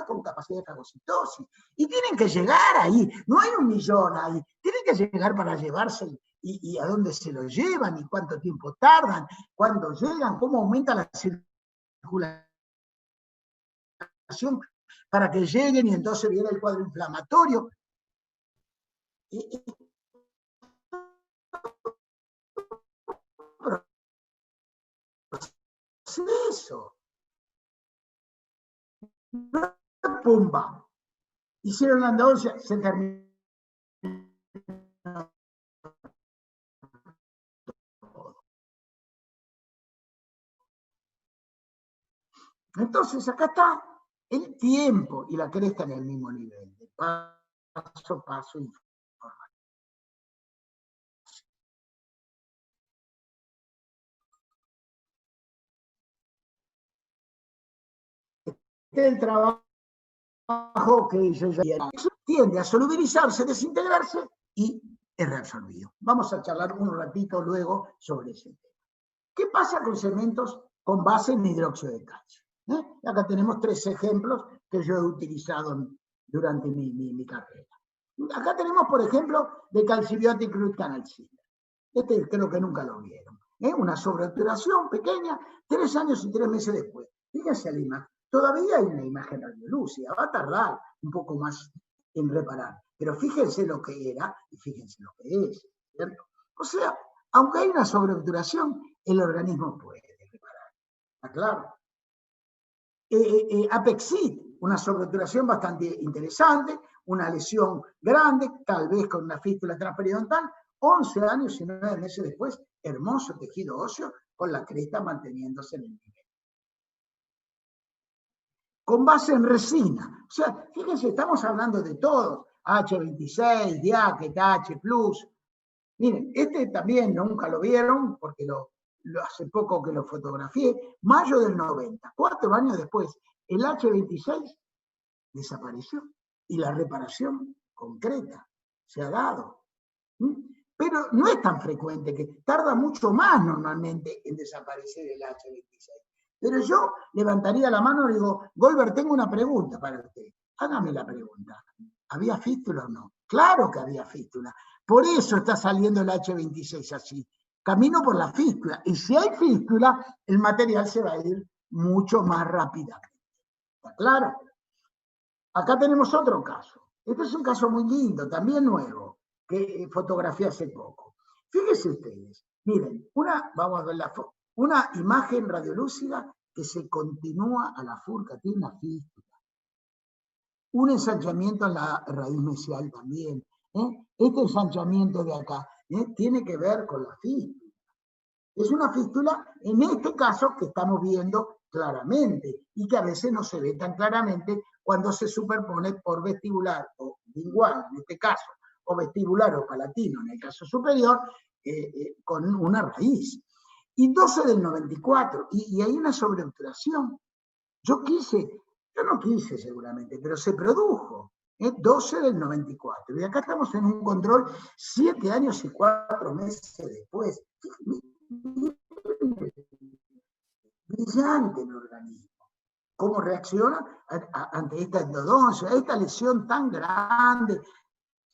A: con capacidad de fagocitosis, y tienen que llegar ahí, no hay 1 millón ahí, tienen que llegar para llevarse y a dónde se lo llevan y cuánto tiempo tardan, cuándo llegan, cómo aumenta la circulación para que lleguen y entonces viene el cuadro inflamatorio. Eso. Pumba. Hicieron la endodoncia, se terminó. Entonces acá está el tiempo y la cresta en el mismo nivel, de paso a paso información. El trabajo que yo ya tiende a solubilizarse, desintegrarse y es reabsorbido. Vamos a charlar un ratito luego sobre ese tema. ¿Qué pasa con cementos con base en hidróxido de calcio? Acá tenemos 3 ejemplos que yo he utilizado durante mi carrera. Acá tenemos, por ejemplo, de calcibiótico canalcina. Este creo que nunca lo vieron. Una sobreobturación pequeña, 3 años y 3 meses después. Fíjense la imagen. Todavía hay una imagen radiolúcida, va a tardar un poco más en reparar. Pero fíjense lo que era y fíjense lo que es, ¿cierto? O sea, aunque hay una sobreobturación, el organismo puede reparar. ¿Está claro? Apexit, una sobreobturación bastante interesante, una lesión grande, tal vez con una fístula transperiodontal, 11 años y 9 meses después, hermoso tejido óseo con la cresta manteniéndose en el nivel. Con base en resina. O sea, fíjense, estamos hablando de todos. H26, Diaquet, H+. Miren, este también nunca lo vieron porque hace poco que lo fotografié. Mayo del 90, 4 años después, el H26 desapareció y la reparación concreta se ha dado. Pero no es tan frecuente, que tarda mucho más normalmente en desaparecer el H26. Pero yo levantaría la mano y digo, Goldberg, tengo una pregunta para usted. Hágame la pregunta. ¿Había fístula o no? Claro que había fístula. Por eso está saliendo el H26 así. Camino por la fístula. Y si hay fístula, el material se va a ir mucho más rápidamente. ¿Está claro? Acá tenemos otro caso. Este es un caso muy lindo, también nuevo, que fotografié hace poco. Fíjense ustedes, miren, vamos a ver una imagen radiolúcida que se continúa a la furca, tiene una fístula. Un ensanchamiento en la raíz mesial también. Este ensanchamiento de acá tiene que ver con la fístula. Es una fístula, en este caso, que estamos viendo claramente y que a veces no se ve tan claramente cuando se superpone por vestibular o lingual, en este caso, o vestibular o palatino, en el caso superior, con una raíz. Y 12 del 94, y hay una sobreobturación. Yo no quise seguramente, pero se produjo. 12 del 94. Y acá estamos en un control 7 años y 4 meses después. Brillante el organismo. ¿Cómo reacciona ante esta endodoncia, esta lesión tan grande?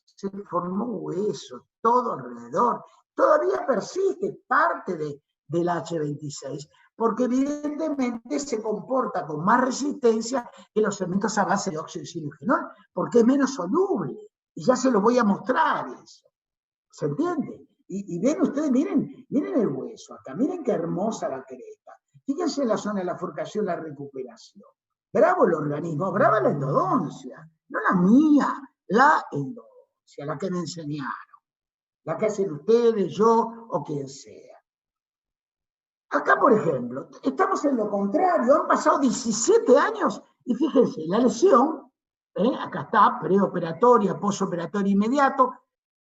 A: Se formó hueso, todo alrededor. Todavía persiste parte del H26, porque evidentemente se comporta con más resistencia que los cementos a base de óxido de sinugenol, porque es menos soluble. Y ya se lo voy a mostrar eso. ¿Se entiende? Y ven ustedes, miren el hueso acá, miren qué hermosa la cresta. Fíjense en la zona de la furcación, la recuperación. Bravo el organismo, brava la endodoncia, no la mía, la endodoncia, la que me enseñaron, la que hacen ustedes, yo o quien sea. Acá, por ejemplo, estamos en lo contrario, han pasado 17 años y fíjense, la lesión, acá está, preoperatoria, posoperatoria inmediato,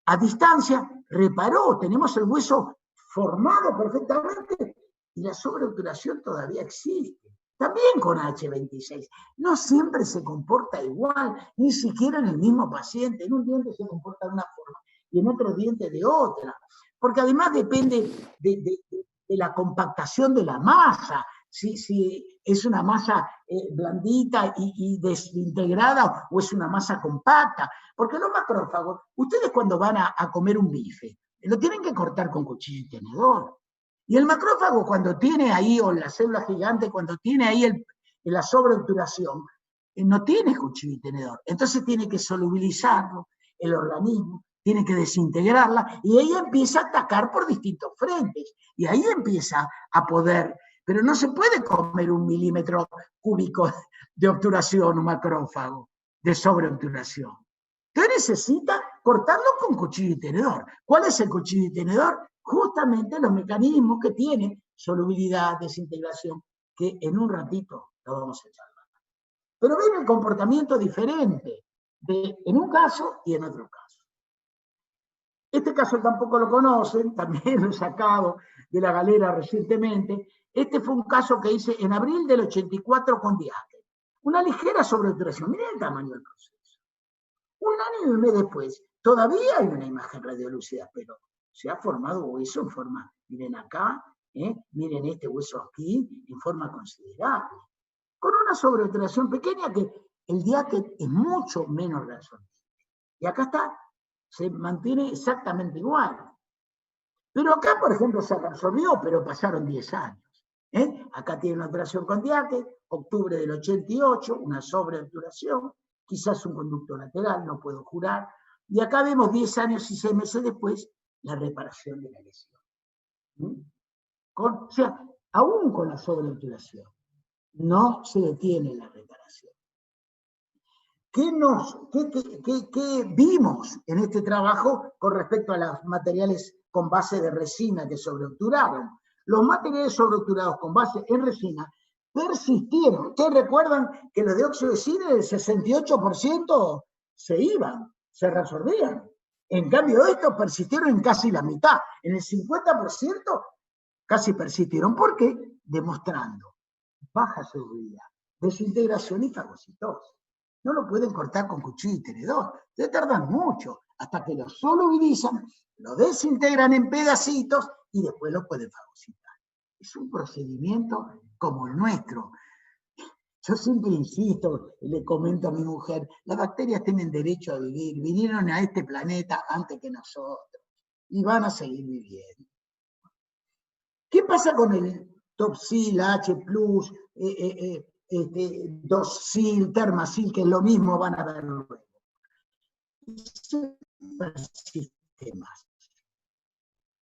A: a distancia, reparó, tenemos el hueso formado perfectamente y la sobreobturación todavía existe. También con H26. No siempre se comporta igual, ni siquiera en el mismo paciente. En un diente se comporta de una forma y en otro diente de otra. Porque además depende de la compactación de la masa. Si es una masa blandita y desintegrada o es una masa compacta. Porque los macrófagos, ustedes cuando van a comer un bife, lo tienen que cortar con cuchillo y tenedor. Y el macrófago cuando tiene ahí, o la célula gigante, cuando tiene ahí la sobreobturación, no tiene cuchillo y tenedor. Entonces tiene que solubilizarlo, el organismo, tiene que desintegrarla, y ella empieza a atacar por distintos frentes. Y ahí empieza a poder, pero no se puede comer 1 milímetro cúbico de obturación, un macrófago, de sobreobturación. Entonces necesita cortarlo con cuchillo y tenedor. ¿Cuál es el cuchillo y tenedor? Justamente los mecanismos que tiene solubilidad, desintegración, que en un ratito lo vamos a charlar. Pero ven el comportamiento diferente en un caso y en otro caso. Este caso tampoco lo conocen, también lo he sacado de la galera recientemente. Este fue un caso que hice en abril del 84 con Diaquet. Una ligera sobreobturación. Miren el tamaño del proceso. 1 año y un mes después, todavía hay una imagen radiolúcida, pero se ha formado hueso en forma, miren acá, miren este hueso aquí, en forma considerable. Con una sobreobturación pequeña que el Diaquet es mucho menos reabsorbible. Y acá está, se mantiene exactamente igual. Pero acá, por ejemplo, se reabsorbió, pero pasaron 10 años. Acá tiene una operación con diaque, octubre del 88, una sobreobturación, quizás un conducto lateral, no puedo jurar. Y acá vemos 10 años y 6 meses después la reparación de la lesión. O sea, aún con la sobreobturación, no se detiene la reparación. ¿Qué vimos en este trabajo con respecto a los materiales con base de resina que sobreobturaron? Los materiales sobreobturados con base en resina persistieron. ¿Ustedes recuerdan que los de óxido de zinc, el 68% se iban, se reabsorbían? En cambio, estos persistieron en casi la mitad. En el 50% casi persistieron. ¿Por qué? Demostrando baja solubilidad, desintegración y fagocitosis. No lo pueden cortar con cuchillo y tenedor. Se tardan mucho hasta que lo solubilizan, lo desintegran en pedacitos y después lo pueden fagocitar. Es un procedimiento como el nuestro. Yo siempre insisto, le comento a mi mujer, las bacterias tienen derecho a vivir, vinieron a este planeta antes que nosotros y van a seguir viviendo. ¿Qué pasa con el Topsil, H+, 2-Sil, Termasil, que es lo mismo, van a ver luego? Persiste más.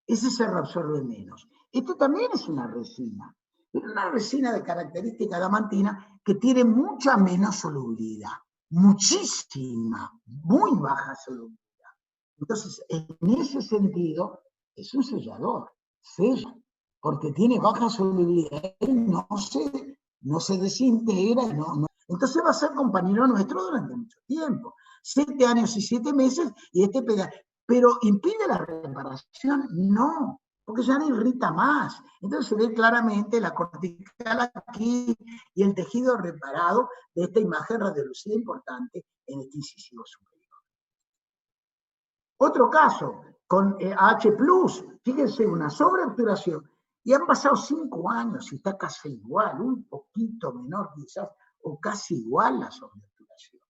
A: Ese se reabsorbe menos. Esto también es una resina, pero una resina de característica adamantina que tiene mucha menos solubilidad, muchísima, muy baja solubilidad. Entonces, en ese sentido, es un sellador, sella, porque tiene baja solubilidad y no se desintegra. Entonces va a ser compañero nuestro durante mucho tiempo, 7 años y 7 meses, y este pega. Pero ¿impide la reparación? No, porque ya no irrita más. Entonces se ve claramente la cortical aquí y el tejido reparado de esta imagen radiolúcida importante en este incisivo superior. Otro caso, con H+, fíjense, una sobreobturación, y han pasado 5 años y está casi igual, un poquito menor quizás, o casi igual la sobreobturación,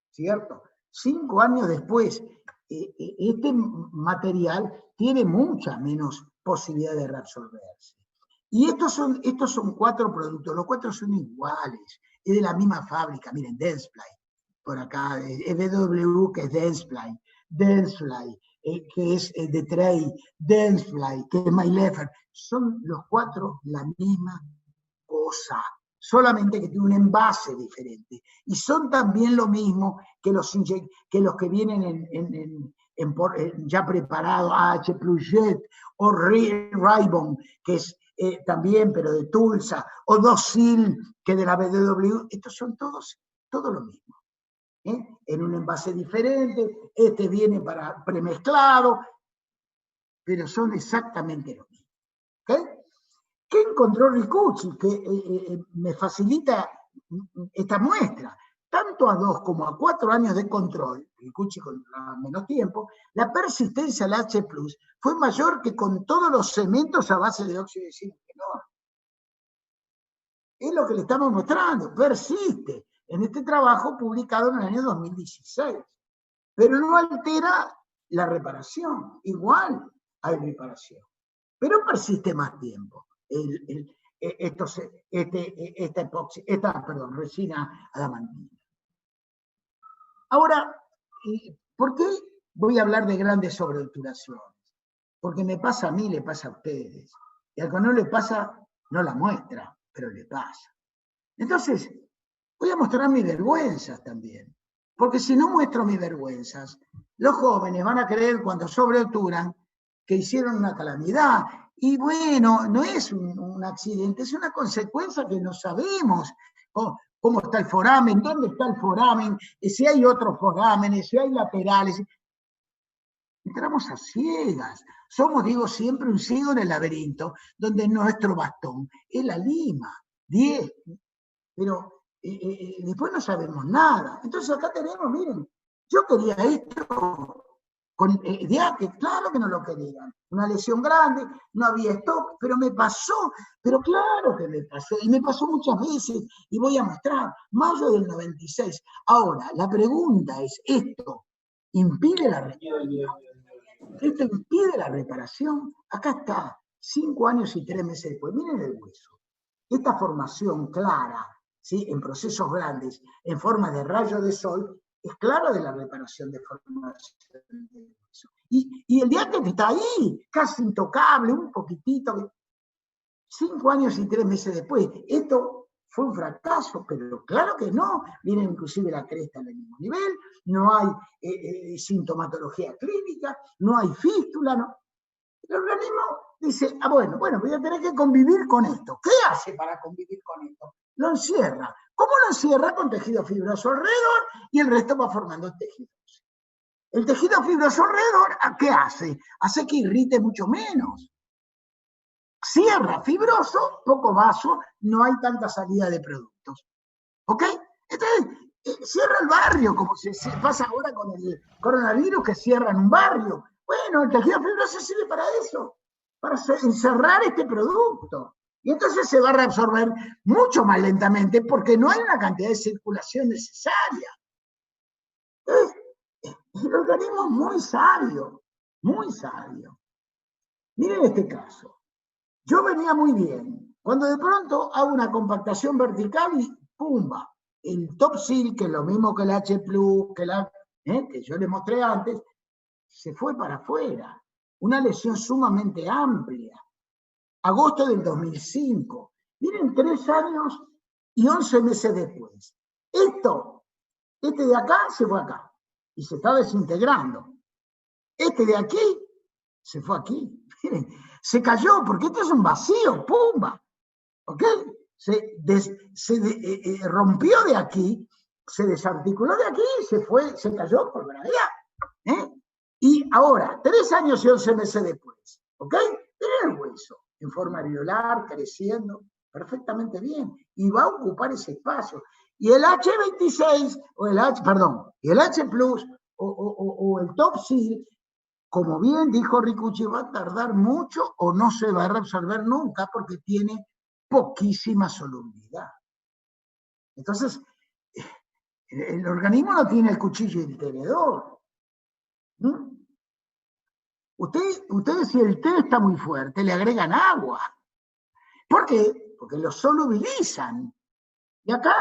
A: ¿cierto? 5 años después, este material tiene mucha menos posibilidad de reabsorberse. Y estos son 4 productos, los 4 son iguales, es de la misma fábrica, miren, Dentsply, por acá, BW, que es Dentsply, Dentsply, que es de Trey, Dentsply, que es Maylefer, son los 4 la misma cosa, solamente que tiene un envase diferente. Y son también lo mismo que los que vienen ya preparados, H+ Jet, o Ribon, que es también, pero de Tulsa, o 2-Sil, que de la BW, estos son todos lo mismo. En un envase diferente, este viene para premezclado, pero son exactamente lo mismo. ¿Okay? ¿Qué encontró Ricucci? Que me facilita esta muestra. Tanto a 2 como a 4 años de control, Ricucci con menos tiempo, la persistencia del H+ fue mayor que con todos los cementos a base de óxido de zinc. Es lo que le estamos mostrando, persiste en este trabajo publicado en el año 2016, pero no altera la reparación, igual hay reparación, pero persiste más tiempo esta resina adamantina. Ahora, ¿por qué voy a hablar de grandes sobreobturaciones? Porque me pasa a mí, le pasa a ustedes, y al que no le pasa, no la muestra, pero le pasa. Entonces, voy a mostrar mis vergüenzas también, porque si no muestro mis vergüenzas, los jóvenes van a creer cuando sobreobturan que hicieron una calamidad, y bueno, no es un accidente, es una consecuencia que no sabemos cómo está el foramen, dónde está el foramen, si hay otros forámenes, si hay laterales. Entramos a ciegas. Somos, digo siempre, un ciego en el laberinto, donde nuestro bastón es la lima, 10, pero después no sabemos nada. Entonces acá tenemos, miren, yo quería esto con diaque, claro que no lo querían. Una lesión grande, no había stock, pero me pasó, pero claro que me pasó, y me pasó muchas veces, y voy a mostrar, mayo del 96. Ahora, la pregunta es, ¿esto impide la respuesta? Esto impide la reparación. Acá está, 5 años y 3 meses después. Miren el hueso. Esta formación clara, ¿sí?, en procesos grandes, en forma de rayo de sol, es clara de la reparación de formación del hueso. Y el diástema está ahí, casi intocable, un poquitito. 5 años y 3 meses después. Esto fue un fracaso, pero claro que no. Miren inclusive la cresta en el mismo nivel, no hay sintomatología clínica, no hay fístula, no. El organismo dice, bueno, voy a tener que convivir con esto. ¿Qué hace para convivir con esto? Lo encierra. ¿Cómo lo encierra? Con tejido fibroso alrededor y el resto va formando tejidos. El tejido fibroso alrededor, ¿qué hace? Hace que irrite mucho menos. Cierra, fibroso, poco vaso, no hay tanta salida de productos. ¿Ok? Entonces, cierra el barrio, como se pasa ahora con el coronavirus, que cierran un barrio. Bueno, el tejido fibroso sirve para eso, para encerrar este producto. Y entonces se va a reabsorber mucho más lentamente porque no hay una cantidad de circulación necesaria. Entonces, el organismo es muy sabio, muy sabio. Miren este caso. Yo venía muy bien. Cuando de pronto hago una compactación vertical y ¡pumba! El top seal, que es lo mismo que el H+, que yo les mostré antes, se fue para afuera. Una lesión sumamente amplia. Agosto del 2005. Miren, 3 años y 11 meses después. Este de acá se fue acá y se está desintegrando. Este de aquí se fue aquí. Miren, se cayó porque esto es un vacío, ¡pumba! ¿Ok? Se rompió de aquí, se desarticuló de aquí y se cayó por gravedad. Y ahora, 3 años y 11 meses después, ¿ok? Miren el hueso, en forma areolar, creciendo, perfectamente bien, y va a ocupar ese espacio. Y el H26, y el H+, o el top seal, como bien dijo Ricucci, va a tardar mucho o no se va a reabsorber nunca porque tiene poquísima solubilidad. Entonces, el organismo no tiene el cuchillo y el tenedor. Ustedes, si el té está muy fuerte, le agregan agua. ¿Por qué? Porque lo solubilizan. Y acá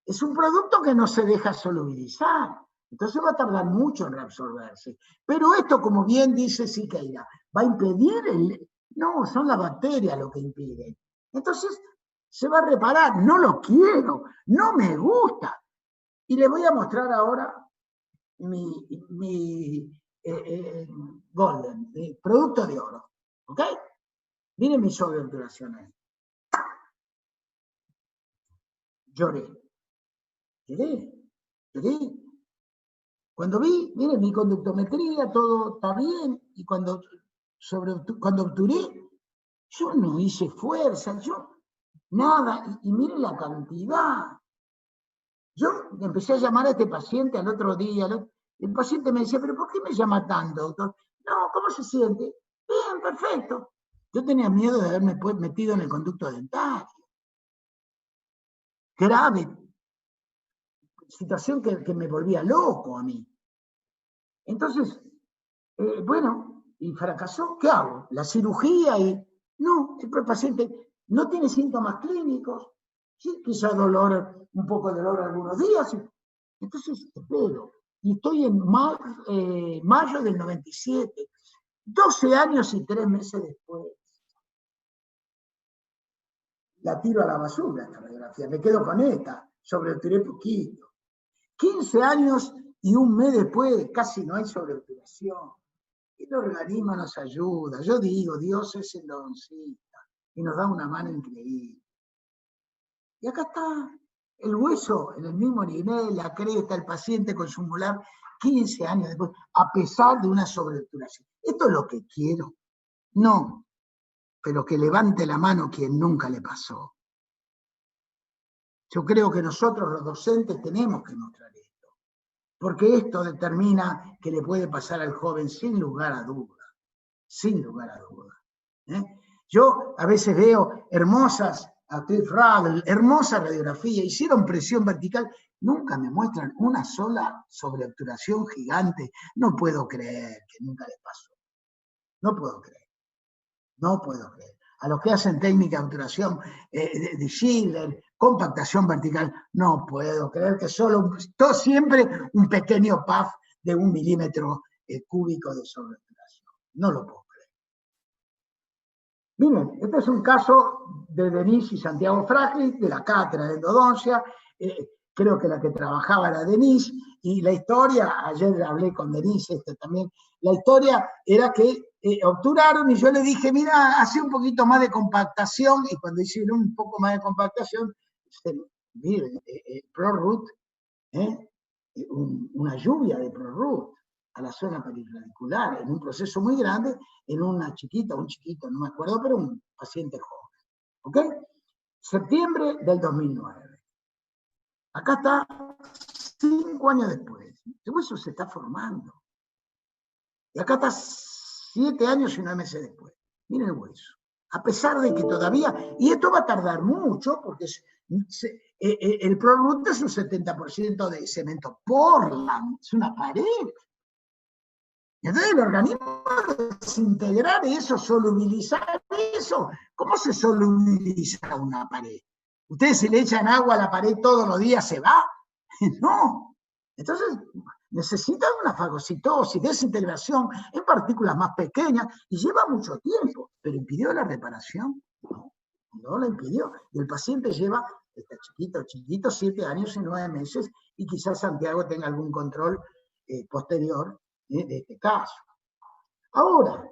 A: es un producto que no se deja solubilizar. Entonces va a tardar mucho en reabsorberse. Pero esto, como bien dice Siqueira, ¿va a impedir No, son las bacterias lo que impiden. Entonces se va a reparar. No lo quiero, no me gusta. Y les voy a mostrar ahora mi Golden, mi producto de oro. ¿Ok? Miren mi sobreobturación ahí. Lloré. Cuando vi, miren, mi conductometría, todo está bien, y cuando obturé, yo no hice fuerza, nada, y miren la cantidad. Yo empecé a llamar a este paciente al otro día, el paciente me decía, ¿pero por qué me llama tanto, doctor? No, ¿cómo se siente? Bien, perfecto. Yo tenía miedo de haberme metido en el conducto dentario. Grave. Situación que me volvía loco a mí. Entonces, bueno, y fracasó, ¿qué hago? La cirugía No, el paciente no tiene síntomas clínicos, sí, quizá un poco de dolor algunos días. Entonces, espero. Y estoy en mayo del 97, 12 años y 3 meses después. La tiro a la basura esta radiografía, me quedo con esta, sobreobturé poquito. 15 años y 1 mes después casi no hay sobreobturación. El organismo nos ayuda. Yo digo, Dios es el doncita y nos da una mano increíble. Y acá está el hueso en el mismo nivel, la cresta, el paciente con su molar 15 años después, a pesar de una sobreobturación. ¿Esto es lo que quiero? No, pero que levante la mano quien nunca le pasó. Yo creo que nosotros los docentes tenemos que mostrar esto, porque esto determina que le puede pasar al joven sin lugar a duda. Sin lugar a duda. Yo a veces veo hermosas hermosa radiografía, hicieron presión vertical, nunca me muestran una sola sobreobturación gigante. No puedo creer que nunca les pasó. No puedo creer. No puedo creer. A los que hacen técnica de obturación de Schiller, compactación vertical, no puedo creer que siempre un pequeño puff de 1 milímetro cúbico de sobreobturación. No lo puedo creer. Miren, este es un caso de Denise y Santiago Fragli, de la cátedra de endodoncia. Creo que la que trabajaba era Denise, y la historia, ayer hablé con Denise también, la historia era que obturaron y yo le dije, mira, hace un poquito más de compactación, y cuando hicieron un poco más de compactación, miren, ProRoot, una lluvia de ProRoot a la zona perirradicular, en un proceso muy grande, en una chiquita, un chiquito, no me acuerdo, pero un paciente joven. ¿Ok? Septiembre del 2009. Acá está 5 años después. El hueso se está formando. Y acá está 7 años y 9 meses después. Miren el hueso. A pesar de que todavía, y esto va a tardar mucho, porque el ProRoot es un 70% de cemento Portland, es una pared. Y entonces el organismo desintegrar eso, solubilizar eso. ¿Cómo se solubiliza una pared? ¿Ustedes si le echan agua a la pared todos los días se va? No. Entonces necesitan una fagocitosis, desintegración en partículas más pequeñas, y lleva mucho tiempo. ¿Pero impidió la reparación? No, no la impidió. Y el paciente lleva, está chiquito, 7 años y 9 meses, y quizás Santiago tenga algún control posterior de este caso. Ahora,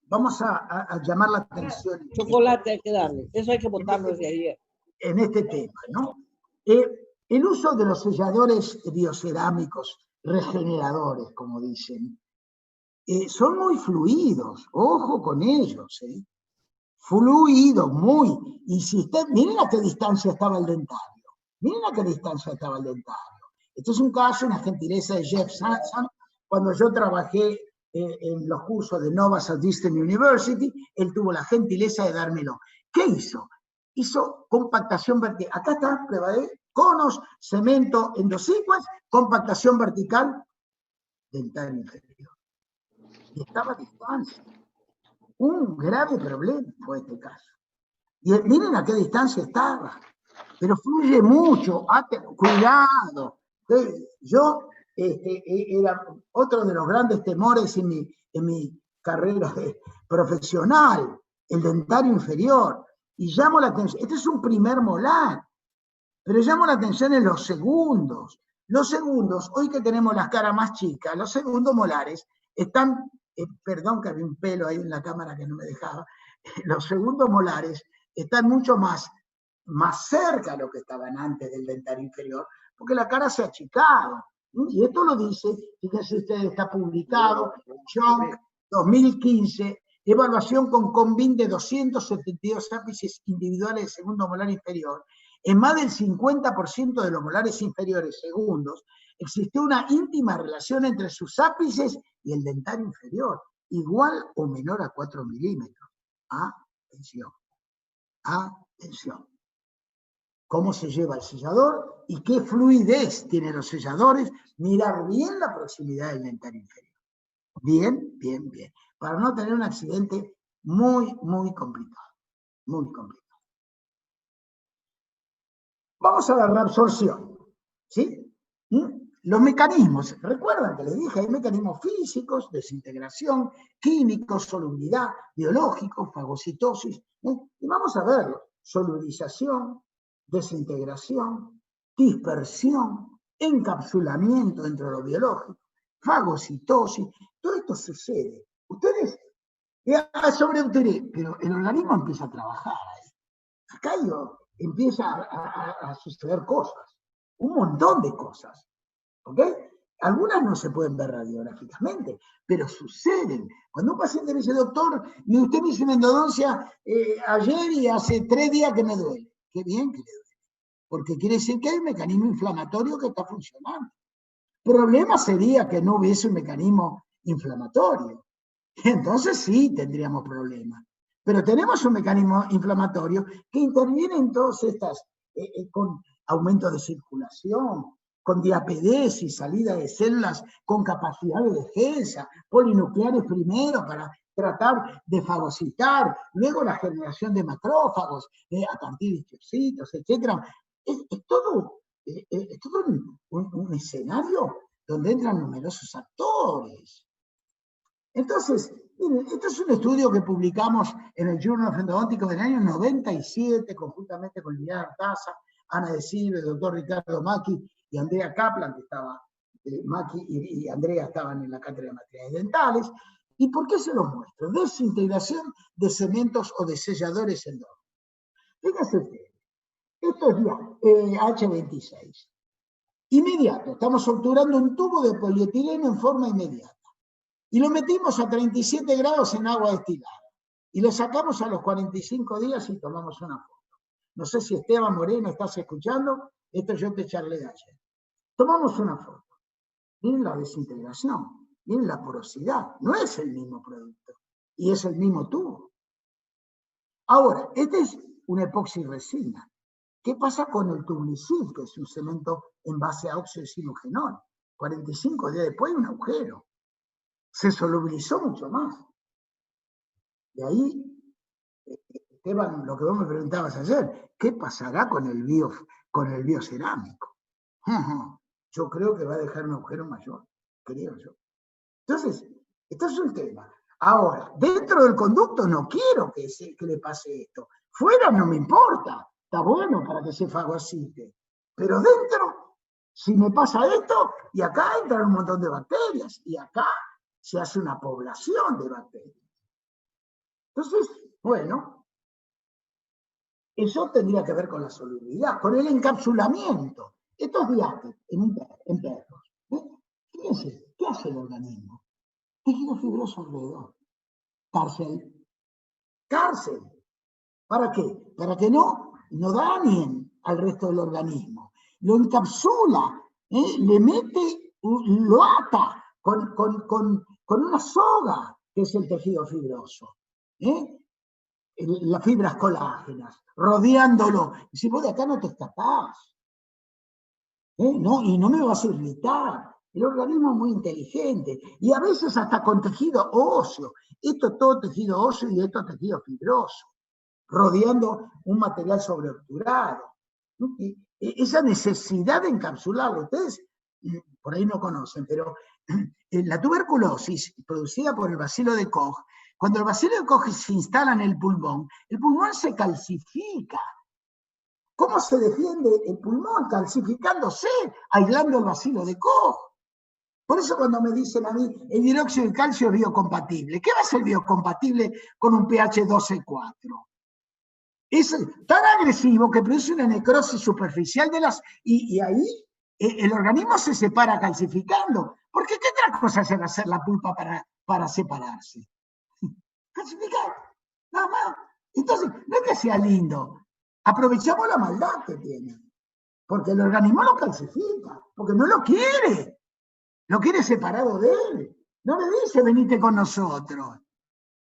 A: vamos a llamar la atención.
B: Chocolate hay que darle, eso hay que botarlo desde ayer.
A: En este tema, ¿no? El uso de los selladores biocerámicos regeneradores, como dicen, son muy fluidos, ojo con ellos, fluidos, muy. Y si miren a qué distancia estaba el dentario, miren a qué distancia estaba el dentario. Esto es un caso, una gentileza de Jeff Sanson. Cuando yo trabajé en los cursos de Nova Southeastern University, él tuvo la gentileza de dármelo. ¿Qué hizo? Hizo compactación vertical. Acá está, prueba de conos, cemento, endosequence, compactación vertical, dentario inferior. Y estaba a distancia. Un grave problema fue este caso. Y miren a qué distancia estaba. Pero fluye mucho. Cuidado. Yo era otro de los grandes temores en mi carrera profesional, el dentario inferior. Y llamo la atención, este es un primer molar, pero llamo la atención en los segundos. Los segundos, hoy que tenemos las caras más chicas, los segundos molares están, perdón que había un pelo ahí en la cámara que no me dejaba, los segundos molares están mucho más cerca de lo que estaban antes del dentario inferior, porque la cara se ha achicado. Y esto lo dice, fíjense ustedes, está publicado, Chong, 2015, evaluación con Combin de 272 ápices individuales de segundo molar inferior. En más del 50% de los molares inferiores segundos, existió una íntima relación entre sus ápices y el dentario inferior, igual o menor a 4 milímetros. Atención. Atención. ¿Cómo se lleva el sellador y qué fluidez tienen los selladores? Mirar bien la proximidad del dentario inferior. Bien, bien, bien. Para no tener un accidente muy, muy complicado. Muy complicado. Vamos a la reabsorción. ¿Sí? Los mecanismos. Recuerdan que les dije, hay mecanismos físicos, desintegración, químicos, solubilidad, biológicos, fagocitosis. Y vamos a verlo. Solubilización, desintegración, dispersión, encapsulamiento dentro de lo biológico, fagocitosis, todo esto sucede. Ustedes sobreobturé, pero el organismo empieza a trabajar ahí. Acá empieza a suceder cosas, un montón de cosas, ¿ok? Algunas no se pueden ver radiográficamente, pero suceden. Cuando un paciente me dice, doctor, usted me hizo una endodoncia ayer y hace 3 días que me duele. Qué bien que le duele, porque quiere decir que hay un mecanismo inflamatorio que está funcionando. El problema sería que no hubiese un mecanismo inflamatorio. Entonces sí tendríamos problemas. Pero tenemos un mecanismo inflamatorio que interviene en todas estas, con aumento de circulación, con diapedesis, salida de células con capacidad de defensa, polinucleares primero para tratar de fagocitar, luego la generación de macrófagos, a partir de histocitos, etc. Es todo un escenario donde entran numerosos actores. Entonces, miren, este es un estudio que publicamos en el Journal of Endodontics del año 97, conjuntamente con Liliana Artaza, Ana de Silva, el doctor Ricardo Macchi y Andrea Kaplan, que estaba, Macchi y Andrea estaban en la cátedra de materiales dentales. ¿Y por qué se los muestro? Desintegración de cementos o de selladores endodónticos. Fíjense ustedes, esto es H26. Inmediato, estamos obturando un tubo de polietileno en forma inmediata. Y lo metimos a 37 grados en agua destilada. Y lo sacamos a los 45 días y tomamos una foto. No sé si Esteban Moreno estás escuchando, esto yo te charlé de ayer. Tomamos una foto. Miren la desintegración, miren la porosidad. No es el mismo producto. Y es el mismo tubo. Ahora, este es una epoxirresina. ¿Qué pasa con el tublicil, que es un cemento en base a óxido de sinugenol? 45 días después hay un agujero. Se solubilizó mucho más. De ahí, Esteban, lo que vos me preguntabas ayer, ¿qué pasará con el biocerámico? Yo creo que va a dejar un agujero mayor, creo yo. Entonces, esto es un tema. Ahora, dentro del conducto no quiero que le pase esto. Fuera no me importa. Está bueno para que se fagocite. Pero dentro, si me pasa esto, y acá entran un montón de bacterias, y acá se hace una población de bacterias. Entonces, bueno, eso tendría que ver con la solubilidad, con el encapsulamiento. Estos diátex en perros. Fíjense, ¿qué hace el organismo? Tejido fibroso alrededor. Cárcel. ¿Para qué? Para que no dañen al resto del organismo. Lo encapsula, le mete, lo ata con una soga, que es el tejido fibroso. Las fibras colágenas, rodeándolo. Y si vos de acá no te escapás. No, y no me vas a irritar. El organismo es muy inteligente. Y a veces hasta con tejido óseo. Esto es todo tejido óseo y esto es tejido fibroso, rodeando un material sobreobturado. Esa necesidad de encapsularlo, ustedes por ahí no conocen, pero la tuberculosis producida por el bacilo de Koch, cuando el bacilo de Koch se instala en el pulmón se calcifica. ¿Cómo se defiende el pulmón? Calcificándose, aislando el bacilo de Koch. Por eso cuando me dicen a mí, el dióxido de calcio es biocompatible. ¿Qué va a ser biocompatible con un pH 12,4? Es tan agresivo que produce una necrosis superficial de las... Y ahí el organismo se separa calcificando. Porque ¿qué otra cosa se va a hacer la pulpa para separarse? Calcificar, nada más. Entonces, no es que sea lindo. Aprovechamos la maldad que tiene. Porque el organismo lo calcifica. Porque no lo quiere. Lo quiere separado de él. No le dice, venite con nosotros.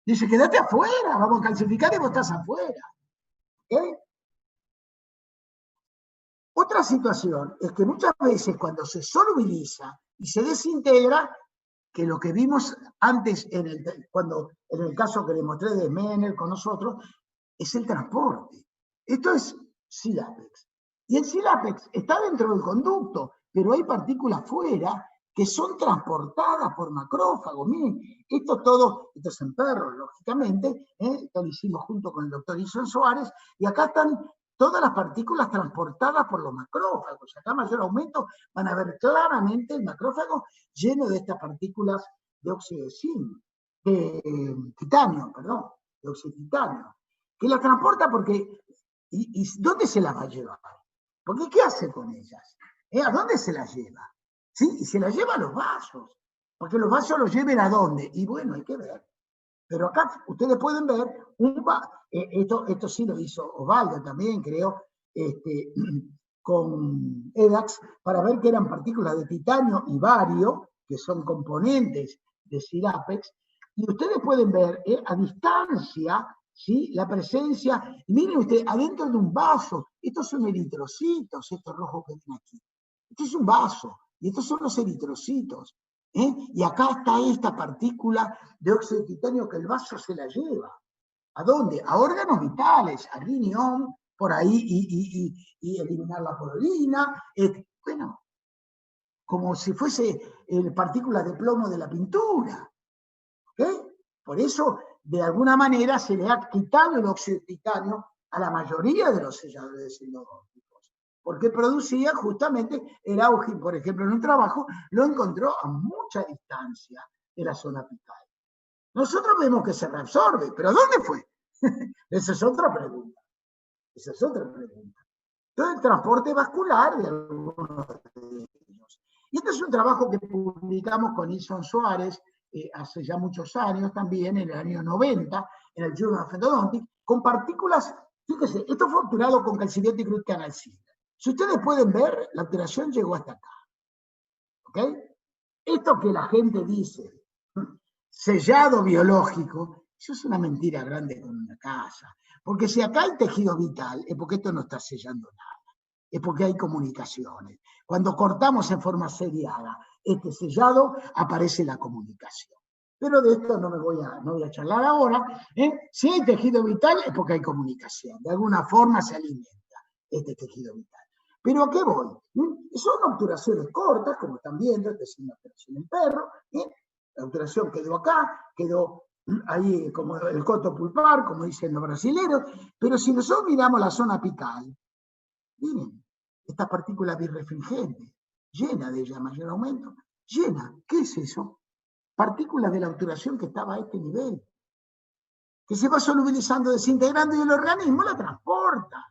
A: Dice, quédate afuera, vamos a calcificar y vos estás afuera. Otra situación es que muchas veces cuando se solubiliza y se desintegra, que lo que vimos antes en el caso que le mostré de Menner con nosotros, es el transporte. Esto es Silapex. Y el Silapex está dentro del conducto, pero hay partículas fuera que son transportadas por macrófagos. Miren, esto es en perros, lógicamente, esto lo hicimos junto con el doctor Ison Suárez, y acá están todas las partículas transportadas por los macrófagos. Acá mayor aumento van a ver claramente el macrófago lleno de estas partículas de óxido de zinc, de titanio, de óxido de titanio, que la transporta porque, ¿y dónde se las va a llevar? Porque ¿qué hace con ellas? ¿A dónde se las lleva? ¿Sí? Y se las lleva a los vasos, porque los vasos los lleven ¿a dónde? Y bueno, hay que ver. Pero acá ustedes pueden ver, esto sí lo hizo Osvaldo también, creo, con EDAX, para ver que eran partículas de titanio y bario, que son componentes de Silapex, y ustedes pueden ver a distancia, ¿sí?, la presencia, y miren ustedes, adentro de un vaso, estos son eritrocitos, estos rojos que ven aquí. Esto es un vaso, y estos son los eritrocitos. Y acá está esta partícula de óxido de titanio que el vaso se la lleva. ¿A dónde? A órganos vitales, al riñón, por ahí, y eliminar la porolina. Bueno, como si fuese partículas de plomo de la pintura. ¿Okay? Por eso, de alguna manera, se le ha quitado el óxido de titanio a la mayoría de los selladores endodónticos, porque producía justamente el auge, por ejemplo, en un trabajo, lo encontró a mucha distancia de la zona apical. Nosotros vemos que se reabsorbe, pero ¿dónde fue? Esa es otra pregunta. Esa es otra pregunta. Entonces, el transporte vascular de algunos de ellos. Y este es un trabajo que publicamos con Ilson Suárez hace ya muchos años también, en el año 90, en el Journal of Endodontics, con partículas, fíjese, esto fue obturado con calcidente y cruz canalcina. Si ustedes pueden ver, la obturación llegó hasta acá. ¿Ok? Esto que la gente dice, sellado biológico, eso es una mentira grande con una casa. Porque si acá hay tejido vital, es porque esto no está sellando nada. Es porque hay comunicaciones. Cuando cortamos en forma seriada este sellado, aparece la comunicación. Pero de esto no voy a charlar ahora. Si hay tejido vital, es porque hay comunicación. De alguna forma se alimenta este tejido vital. ¿Pero a qué voy? Son obturaciones cortas, como están viendo, esta es una obturación en perro. La obturación quedó acá, quedó ahí como el coto pulpar, como dicen los brasileños, pero si nosotros miramos la zona apical, miren, esta partícula birrefringente, llena de ella, mayor aumento, llena, ¿qué es eso? Partículas de la obturación que estaba a este nivel, que se va solubilizando, desintegrando y el organismo la transporta.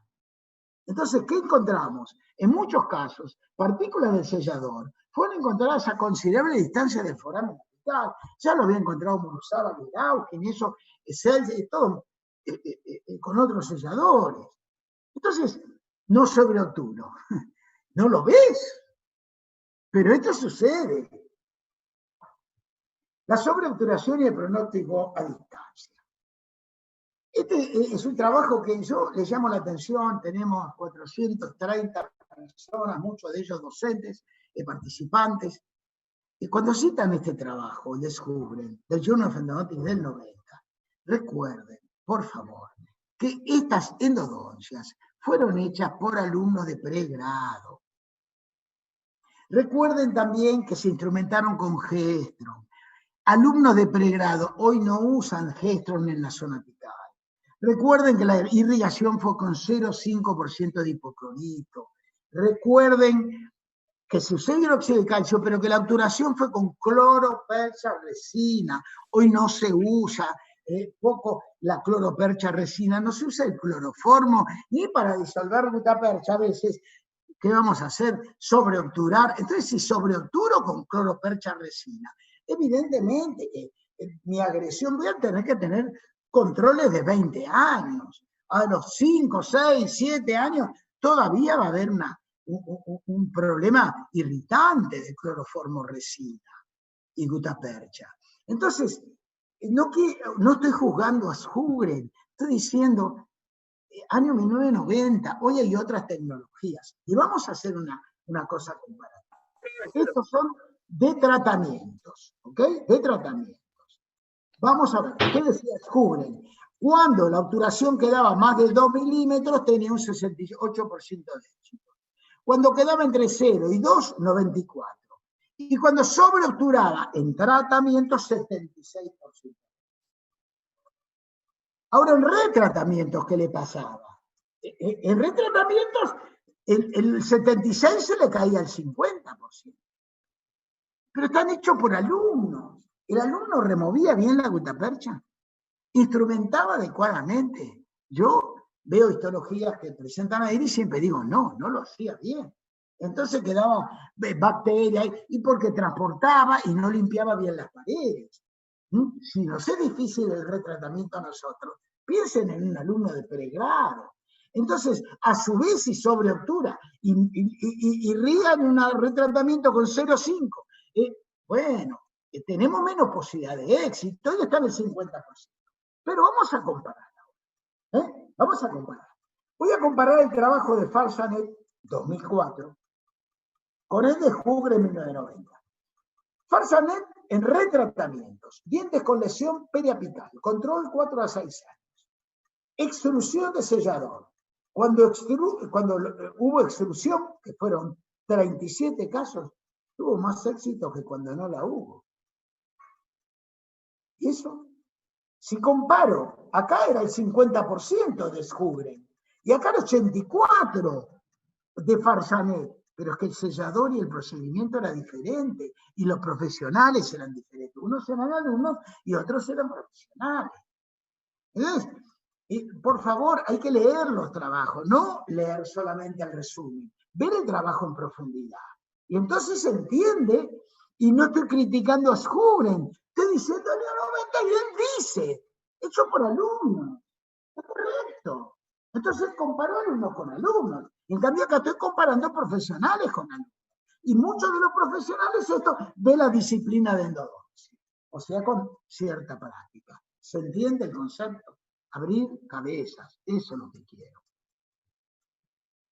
A: Entonces, ¿qué encontramos? En muchos casos, partículas del sellador fueron encontradas a considerable distancia del foramen apical. Ya lo había encontrado Muruzábal y Augen, y eso, todo, con otros selladores. Entonces, no sobreobturo. ¿No lo ves? Pero esto sucede. La sobreobturación y el pronóstico a distancia. Este es un trabajo que yo les llamo la atención. Tenemos 430 personas, muchos de ellos docentes, participantes. Y cuando citan este trabajo, descubren, del Journal of Endodontics del 90, recuerden, por favor, que estas endodoncias fueron hechas por alumnos de pregrado. Recuerden también que se instrumentaron con Gestron. Alumnos de pregrado hoy no usan Gestron en la zona apical. Recuerden que la irrigación fue con 0,5% de hipoclorito. Recuerden que se usó hidróxido de calcio, pero que la obturación fue con cloropercha resina. Hoy no se usa poco la cloropercha resina, no se usa el cloroformo ni para disolver gutapercha. A veces, ¿qué vamos a hacer? Sobreobturar. Entonces, si sobreobturo con cloropercha resina, evidentemente que mi agresión voy a tener que tener controles de 20 años. A los 5, 6, 7 años todavía va a haber un problema irritante de cloroformo resina y gutapercha. Entonces, no estoy juzgando a Sjogren, estoy diciendo, año 1990, hoy hay otras tecnologías. Y vamos a hacer una cosa comparativa. Estos son de tratamientos, ¿ok? De tratamientos. Vamos a ver, ¿qué decía Sjogren? Cuando la obturación quedaba más de 2 milímetros, tenía un 68% de éxito. Cuando quedaba entre 0 y 2, 94%. Y cuando sobreobturaba en tratamiento, 76%. Ahora, en retratamientos, ¿qué le pasaba? En retratamientos, el 76% se le caía al 50%. Pero están hechos por alumnos. El alumno removía bien la gutapercha, instrumentaba adecuadamente. Yo veo histologías que presentan ahí y siempre digo, no lo hacía bien. Entonces quedaba bacterias, y porque transportaba y no limpiaba bien las paredes. Si nos es difícil el retratamiento a nosotros, piensen en un alumno de pregrado. Entonces, a su vez, si sobreobtura y rían un retratamiento con 0,5, bueno, tenemos menos posibilidad de éxito, y está en el 50%. Pero vamos a comparar ahora. Vamos a comparar. Voy a comparar el trabajo de Farsanet 2004 con el de Jugre en 1990. Farsanet en retratamientos, dientes con lesión periapical, control 4 a 6 años. Extrusión de sellador. Cuando hubo extrusión, que fueron 37 casos, tuvo más éxito que cuando no la hubo. ¿Y eso? Si comparo, acá era el 50% de Jugre, y acá el 84% de Farsanet. Pero es que el sellador y el procedimiento era diferente, y los profesionales eran diferentes. Unos eran alumnos y otros eran profesionales. Entonces, por favor, hay que leer los trabajos, no leer solamente el resumen, ver el trabajo en profundidad. Y entonces se entiende, y no estoy criticando a Jugren, estoy diciendo, no, y él dice, hecho por alumnos, es correcto. Entonces comparo alumnos con alumnos. En cambio acá estoy comparando profesionales con alumnos. Y muchos de los profesionales esto de la disciplina de endodoncia. O sea, con cierta práctica. ¿Se entiende el concepto? Abrir cabezas. Eso es lo que quiero.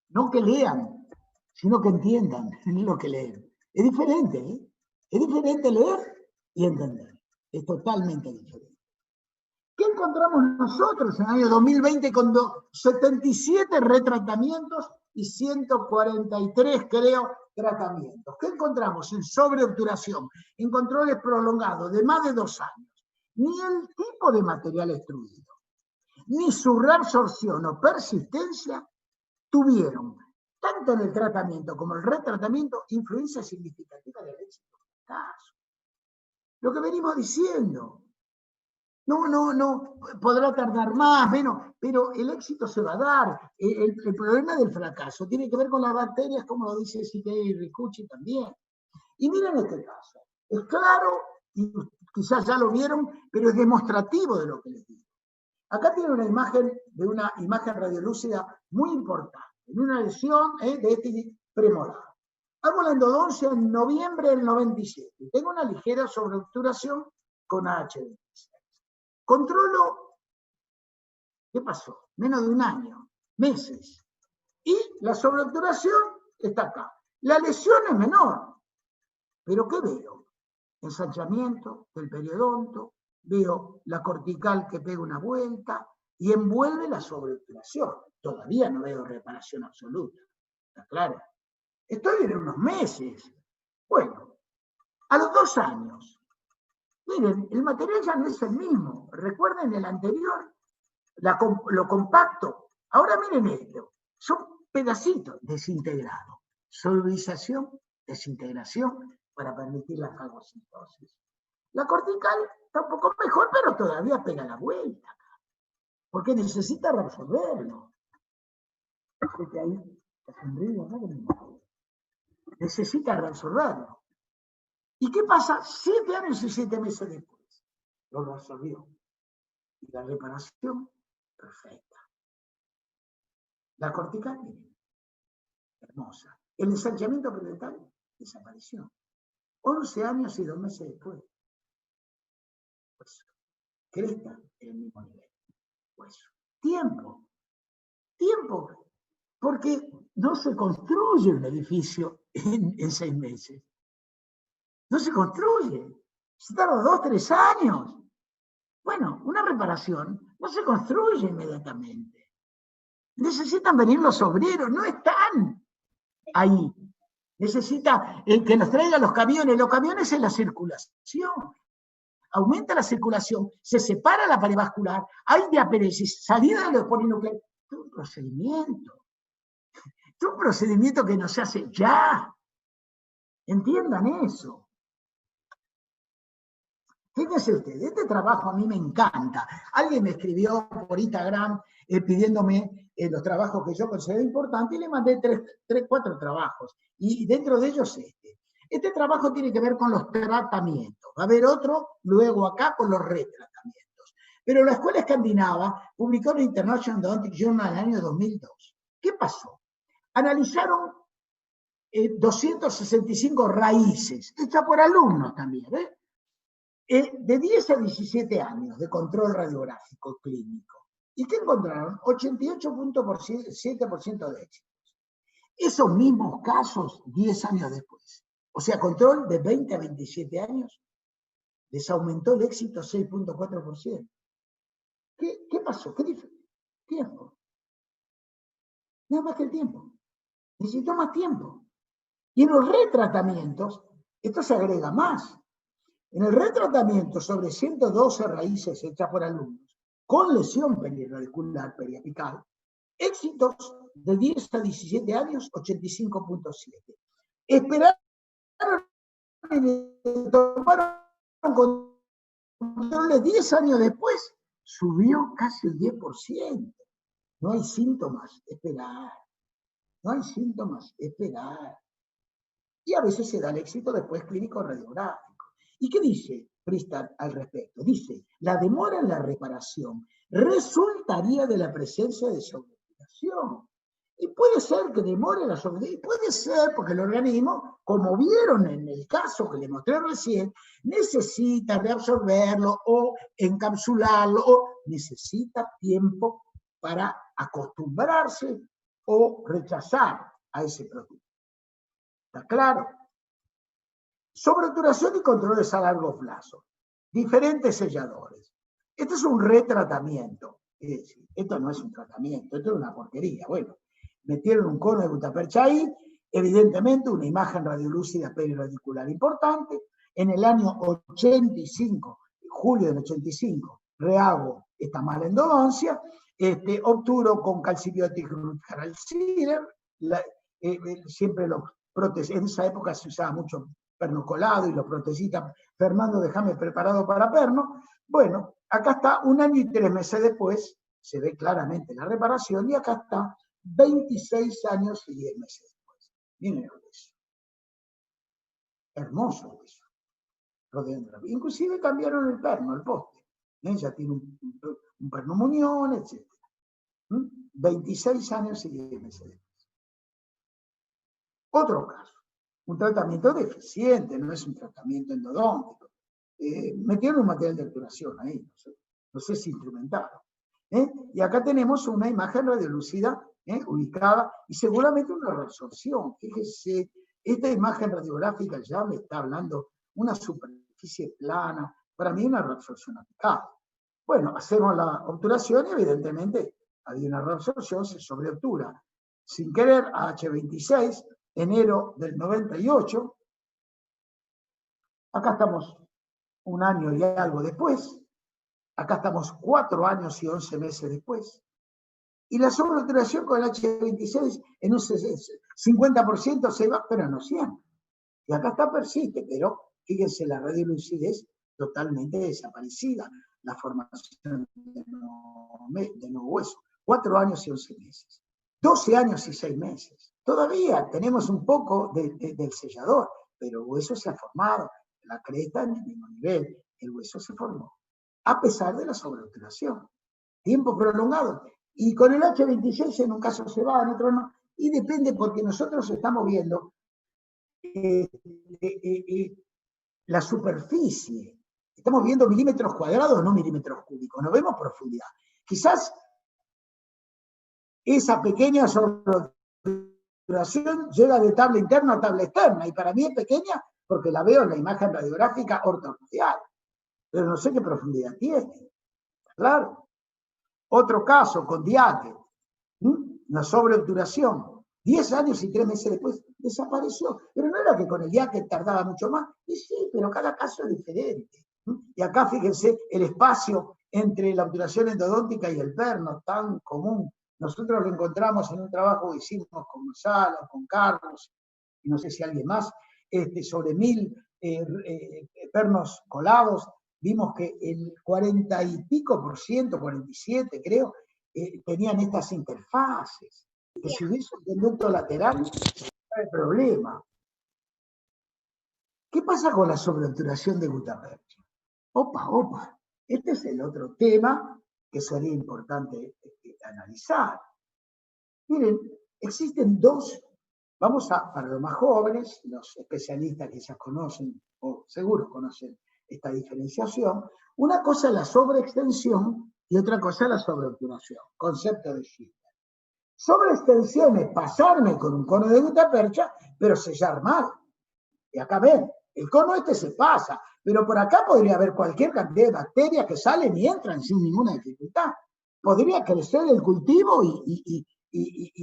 A: No que lean, sino que entiendan lo que leen. Es diferente, ¿eh? Es diferente leer y entender. Es totalmente diferente. ¿Qué encontramos nosotros en el año 2020 con 77 retratamientos y 143, creo, tratamientos? ¿Qué encontramos en sobreobturación, en controles prolongados de más de 2 años? Ni el tipo de material extruido, ni su reabsorción o persistencia tuvieron, tanto en el tratamiento como en el retratamiento, influencia significativa del éxito del caso. Lo que venimos diciendo. No, podrá tardar más, menos, pero el éxito se va a dar. El problema del fracaso tiene que ver con las bacterias, como lo dice Siquei y Ricucci también. Y miren este caso. Es claro, y quizás ya lo vieron, pero es demostrativo de lo que les digo. Acá tiene una imagen radiolúcida muy importante, en una lesión de este premolar. Hago la endodoncia en noviembre del 97. Tengo una ligera sobreobturación con AH26. Controlo, ¿qué pasó? Menos de un año, meses. Y la sobreobturación está acá. La lesión es menor, pero ¿qué veo? Ensanchamiento del periodonto, veo la cortical que pega una vuelta y envuelve la sobreobturación. Todavía no veo reparación absoluta, ¿está claro? Estoy en unos meses. Bueno, a los 2 años, miren, el material ya no es el mismo. Recuerden el anterior, lo compacto. Ahora miren esto. Son pedacitos desintegrados. Solubilización, desintegración para permitir la fagocitosis. La cortical está un poco mejor, pero todavía pega la vuelta. Porque necesita reabsorberlo. Porque ahí está sonriendo, ¿no? Necesita reabsorberlo. ¿Y qué pasa 7 años y 7 meses después? Lo reabsorbió. Y la reparación, perfecta. La cortical, miren, hermosa. El ensanchamiento periodontal desapareció. 11 años y 2 meses después. Pues, cresta en el mismo nivel. Pues, tiempo. Porque no se construye un edificio en 6 meses. No se construye. Se tarda 2, 3 años. Bueno, una reparación no se construye inmediatamente. Necesitan venir los obreros, no están ahí. Necesita que nos traigan los camiones. Los camiones es la circulación. Aumenta la circulación, se separa la pared vascular, hay diaperesis, salida de los polinucleares. Es un procedimiento. Es un procedimiento que no se hace ya. Entiendan eso. Fíjense ustedes, este trabajo a mí me encanta. Alguien me escribió por Instagram pidiéndome los trabajos que yo considero importantes y le mandé 4 trabajos. Y dentro de ellos este. Este trabajo tiene que ver con los tratamientos. Va a haber otro luego acá con los retratamientos. Pero la Escuela Escandinava publicó en International Endodontic Journal en el año 2002. ¿Qué pasó? Analizaron 265 raíces, hechas por alumnos también, de 10 a 17 años de control radiográfico clínico. ¿Y qué encontraron? 88.7% de éxitos. Esos mismos casos 10 años después. O sea, control de 20 a 27 años, les aumentó el éxito 6.4%. ¿Qué pasó? ¿Qué diferencia? Tiempo. Nada más que el tiempo. Necesitó más tiempo. Y en los retratamientos, esto se agrega más. En el retratamiento sobre 112 raíces hechas por alumnos con lesión periradicular periapical, éxitos de 10 a 17 años, 85.7. Esperaron y tomaron controles 10 años después, subió casi el 10%. No hay síntomas, esperar. No hay síntomas, esperar. Y a veces se da el éxito después clínico radiográfico. ¿Y qué dice Pristat al respecto? Dice, la demora en la reparación resultaría de la presencia de sobreoperación. Y puede ser que demore la sobreoperación, puede ser porque el organismo, como vieron en el caso que le mostré recién, necesita reabsorberlo o encapsularlo o necesita tiempo para acostumbrarse o rechazar a ese producto. ¿Está claro? Sobreobturación y controles a largo plazo. Diferentes selladores. Este es un retratamiento. Es decir, esto no es un tratamiento, esto es una porquería. Bueno, metieron un cono de gutapercha ahí, evidentemente una imagen radiolúcida periradicular importante. En el año 85, julio del 85, rehago esta mala endodoncia, obturo con calcibiótico Rutgerald-Siller, siempre los prótesis, en esa época se usaba mucho perno colado y los protesistas, Fernando, déjame preparado para perno. Bueno, acá está 1 año y 3 meses después, se ve claramente la reparación, y acá está 26 años y 10 meses después. Miren el hueso. Hermoso hueso. Inclusive cambiaron el perno, el poste. Ya tiene un perno muñón, etc. 26 años y 10 meses después. Otro caso. Un tratamiento deficiente, no es un tratamiento endodóntico. Metieron un material de obturación ahí, no sé si instrumentaron. Y acá tenemos una imagen radiolúcida ubicada y seguramente una reabsorción. Fíjese, esta imagen radiográfica ya me está hablando una superficie plana, para mí una reabsorción apical. Bueno, hacemos la obturación y evidentemente había una reabsorción, se sobreobtura. Sin querer, a H26, enero del 98. Acá estamos 1 año y algo después. Acá estamos 4 años y 11 meses después. Y la sobreobturación con el H26 en un 50% se va, pero no siempre. Y acá está, persiste, pero fíjense la radiolucidez totalmente desaparecida. La formación de nuevo hueso. 4 años y 11 meses. 12 años y 6 meses. Todavía tenemos un poco del sellador, pero el hueso se ha formado. La cresta en el mismo nivel. El hueso se formó. A pesar de la sobreobturación. Tiempo prolongado. Y con el H26 en un caso se va, en otro no. Y depende porque nosotros estamos viendo la superficie. Estamos viendo milímetros cuadrados, no milímetros cúbicos. No vemos profundidad. Quizás esa pequeña sobreobturación llega de tabla interna a tabla externa. Y para mí es pequeña porque la veo en la imagen radiográfica ortoradial. Pero no sé qué profundidad tiene. Claro. Otro caso con diaque. Una sobreobturación. 10 años y 3 meses después desapareció. Pero no era que con el diaque tardaba mucho más. Y sí, pero cada caso es diferente. Y acá fíjense el espacio entre la obturación endodóntica y el perno, tan común. Nosotros lo encontramos en un trabajo que hicimos con Gonzalo, con Carlos, y no sé si alguien más, sobre 1000 pernos colados. Vimos que el 40 y pico por ciento, 47 creo, tenían estas interfaces. Que si hubiese un conducto lateral, no hay problema. ¿Qué pasa con la sobreobturación de gutapercha? Opa. Este es el otro tema que sería importante analizar. Miren, existen dos, para los más jóvenes, los especialistas que ya conocen, o seguro conocen esta diferenciación. Una cosa es la sobreextensión y otra cosa es la sobreobturación, concepto de Schiller. Sobreextensión es pasarme con un cono de gutapercha, pero sellar mal. Y acá ven, el cono este se pasa, pero por acá podría haber cualquier cantidad de bacterias que salen y entran sin ninguna dificultad. Podría crecer el cultivo y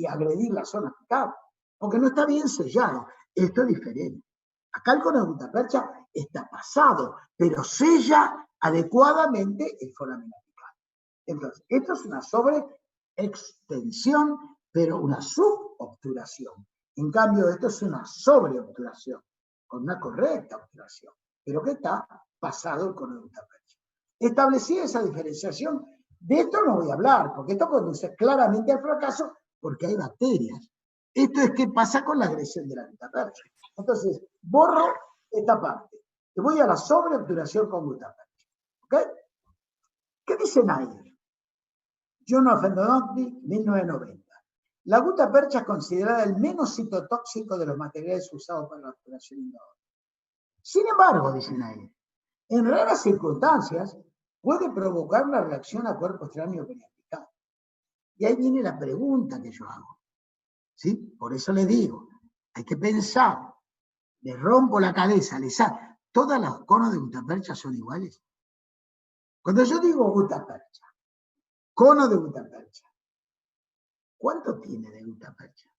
A: agredir la zona afectada, porque no está bien sellado. Esto es diferente. Acá el cono de gutapercha está pasado, pero sella adecuadamente el foramen apical. Entonces, esto es una sobreextensión, pero una subobturación. En cambio, esto es una sobreobturación, con una correcta obturación, pero que está pasado el cono de gutapercha. Establecida esa diferenciación, de esto no voy a hablar, porque esto conduce claramente al fracaso, porque hay bacterias. Esto es qué pasa con la agresión de la gutapercha. Entonces, borro esta parte. Y voy a la sobreobturación con gutapercha. ¿Ok? ¿Qué dice Nair? Jonathan Donati, 1990. La gutapercha es considerada el menos citotóxico de los materiales usados para la obturación inodora. Sin embargo, dice Nair, en raras circunstancias puede provocar una reacción a cuerpo extraño periapical. Y ahí viene la pregunta que yo hago. ¿Sí? Por eso les digo, hay que pensar, les rompo la cabeza, ¿todas las conos de gutapercha son iguales? Cuando yo digo gutapercha, cono de gutapercha, ¿cuánto tiene de gutapercha?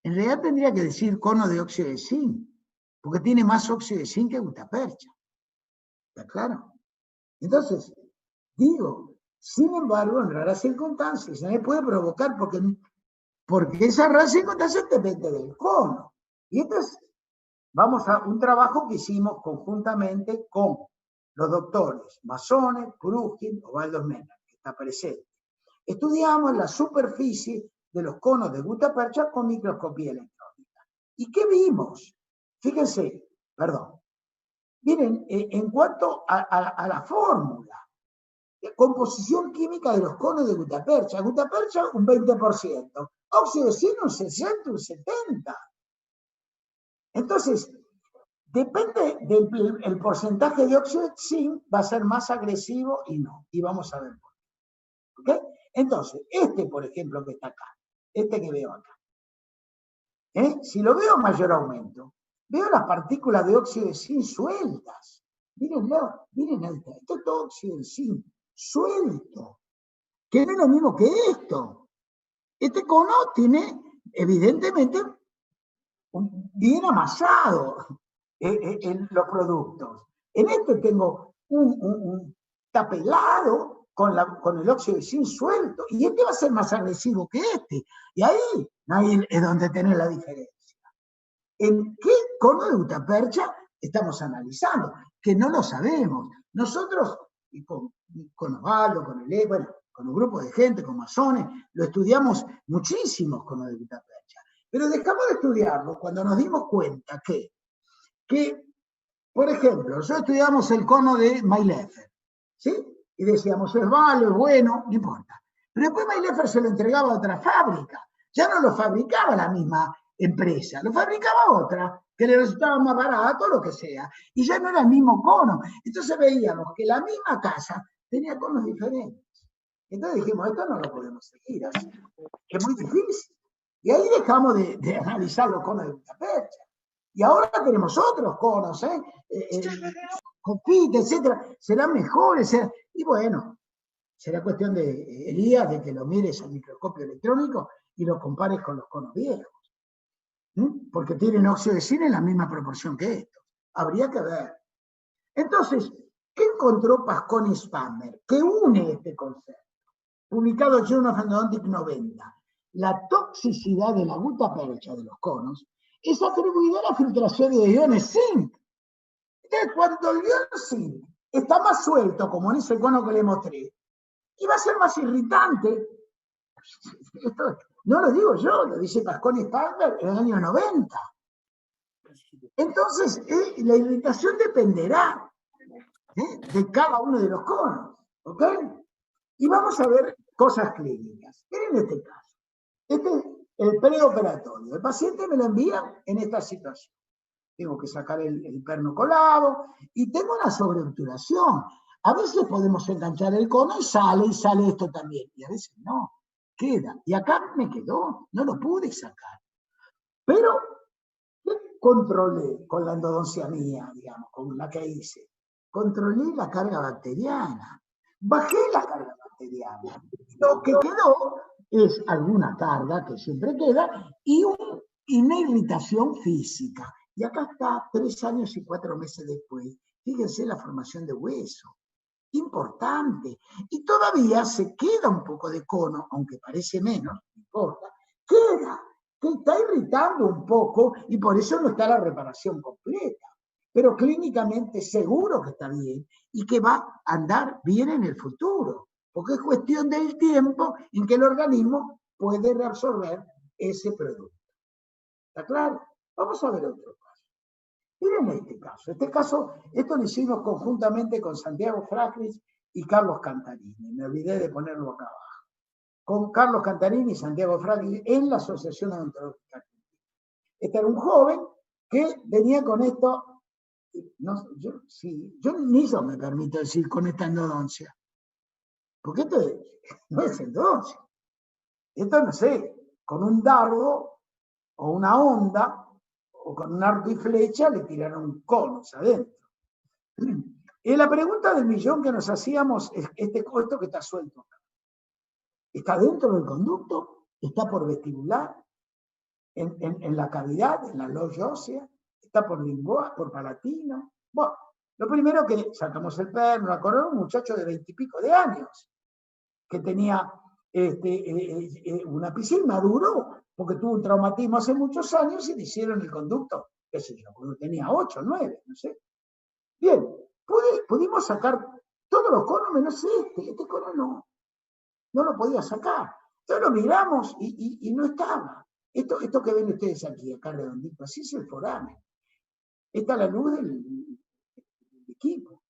A: En realidad tendría que decir cono de óxido de zinc, porque tiene más óxido de zinc que gutapercha. ¿Está claro? Entonces, digo, sin embargo, en raras circunstancias, se me puede provocar porque esas raras circunstancias dependen del cono. Y entonces, vamos a un trabajo que hicimos conjuntamente con los doctores Mazzone, Krugin, Osvaldo Mena, que está presente. Estudiamos la superficie de los conos de gutapercha con microscopía electrónica. ¿Y qué vimos? Fíjense, perdón. Miren, en cuanto a la fórmula, composición química de los conos de gutapercha. Gutapercha un 20%, óxido de zinc un 60, un 70%. Entonces, depende del porcentaje de óxido de zinc, va a ser más agresivo y no. Y vamos a ver por qué. ¿Ok? Entonces, por ejemplo, que está acá, que veo acá. Si lo veo mayor aumento, veo las partículas de óxido de zinc sueltas. Mírenlo, miren ahí está. Esto es todo óxido de zinc suelto, que no es lo mismo que esto. Este cono tiene, evidentemente, bien amasado en los productos. En este tengo está pelado con el óxido de zinc suelto, y este va a ser más agresivo que este. Y ahí es donde tenés la diferencia. ¿En qué cono de gutapercha estamos analizando? Que no lo sabemos. Nosotros, con Osvaldo, con con un grupo de gente, con Mazzone, lo estudiamos muchísimos conos de gutapercha. Pero dejamos de estudiarlo cuando nos dimos cuenta que por ejemplo, nosotros estudiamos el cono de Mailleffer, ¿sí? Y decíamos, es malo, es bueno, no importa. Pero después Mailleffer se lo entregaba a otra fábrica. Ya no lo fabricaba la misma empresa, lo fabricaba otra, que le resultaba más barato, lo que sea. Y ya no era el mismo cono. Entonces veíamos que la misma casa tenía conos diferentes. Entonces dijimos, esto no lo podemos seguir así. Es muy difícil. Y ahí dejamos de analizar los conos de gutapercha. Y ahora tenemos otros conos, Copita, etcétera, serán mejores. Y bueno, será cuestión de Elías de que lo mires al microscopio electrónico y lo compares con los conos viejos. Porque tienen óxido de zinc en la misma proporción que estos. Habría que ver. Entonces, ¿qué encontró Pascone y Spammer? Que une este concepto. Publicado en Jonathan Donati 90. La toxicidad de la gutapercha de los conos es atribuida a la filtración de iones zinc. Entonces, cuando el ion zinc está más suelto, como en ese cono que le mostré, y va a ser más irritante. Esto no lo digo yo, lo dice Pascone y Spammer en el año 90. Entonces, la irritación dependerá de cada uno de los conos. ¿Ok? Y vamos a ver cosas clínicas. Miren este caso. Este es el preoperatorio. El paciente me lo envía en esta situación. Tengo que sacar el perno colado y tengo una sobreobturación. A veces podemos enganchar el cono y sale esto también. Y a veces no. queda. Y acá me quedó, no lo pude sacar. Pero, ¿qué controlé con la endodoncia mía, digamos, con la que hice? Controlé la carga bacteriana. Bajé la carga bacteriana. Lo que quedó es alguna carga que siempre queda y una irritación física. Y acá está 3 años y 4 meses después. Fíjense la formación de hueso. Importante. Y todavía se queda un poco de cono, aunque parece menos, no importa, queda, que está irritando un poco y por eso no está la reparación completa. Pero clínicamente seguro que está bien y que va a andar bien en el futuro, porque es cuestión del tiempo en que el organismo puede reabsorber ese producto. ¿Está claro? Vamos a ver otro caso. Miren este caso, esto lo hicimos conjuntamente con Santiago Fraglis y Carlos Cantarini. Me olvidé de ponerlo acá abajo. Con Carlos Cantarini y Santiago Fraglis en la Asociación Odontológica. Este era un joven que venía con esto, no, yo ni yo me permito decir con esta endodoncia, porque esto no es endodoncia. Esto, no sé, con un dardo o una onda o con un arco y flecha le tiraron conos adentro. Y la pregunta del millón que nos hacíamos es esto que está suelto acá. ¿Está dentro del conducto? ¿Está por vestibular? ¿En la cavidad? ¿En la logia ósea? ¿Está por lingual? ¿Por palatino? Bueno, lo primero que sacamos el perno, la corona, un muchacho de 20 y pico de años que tenía una piscina, maduró, porque tuvo un traumatismo hace muchos años y le hicieron el conducto, qué sé yo, cuando tenía 8, 9, no sé. Bien, pudimos sacar todos los conos menos este cono no lo podía sacar. Entonces lo miramos y no estaba. Esto que ven ustedes aquí, acá redondito, así es el foramen. Esta es la luz del equipo,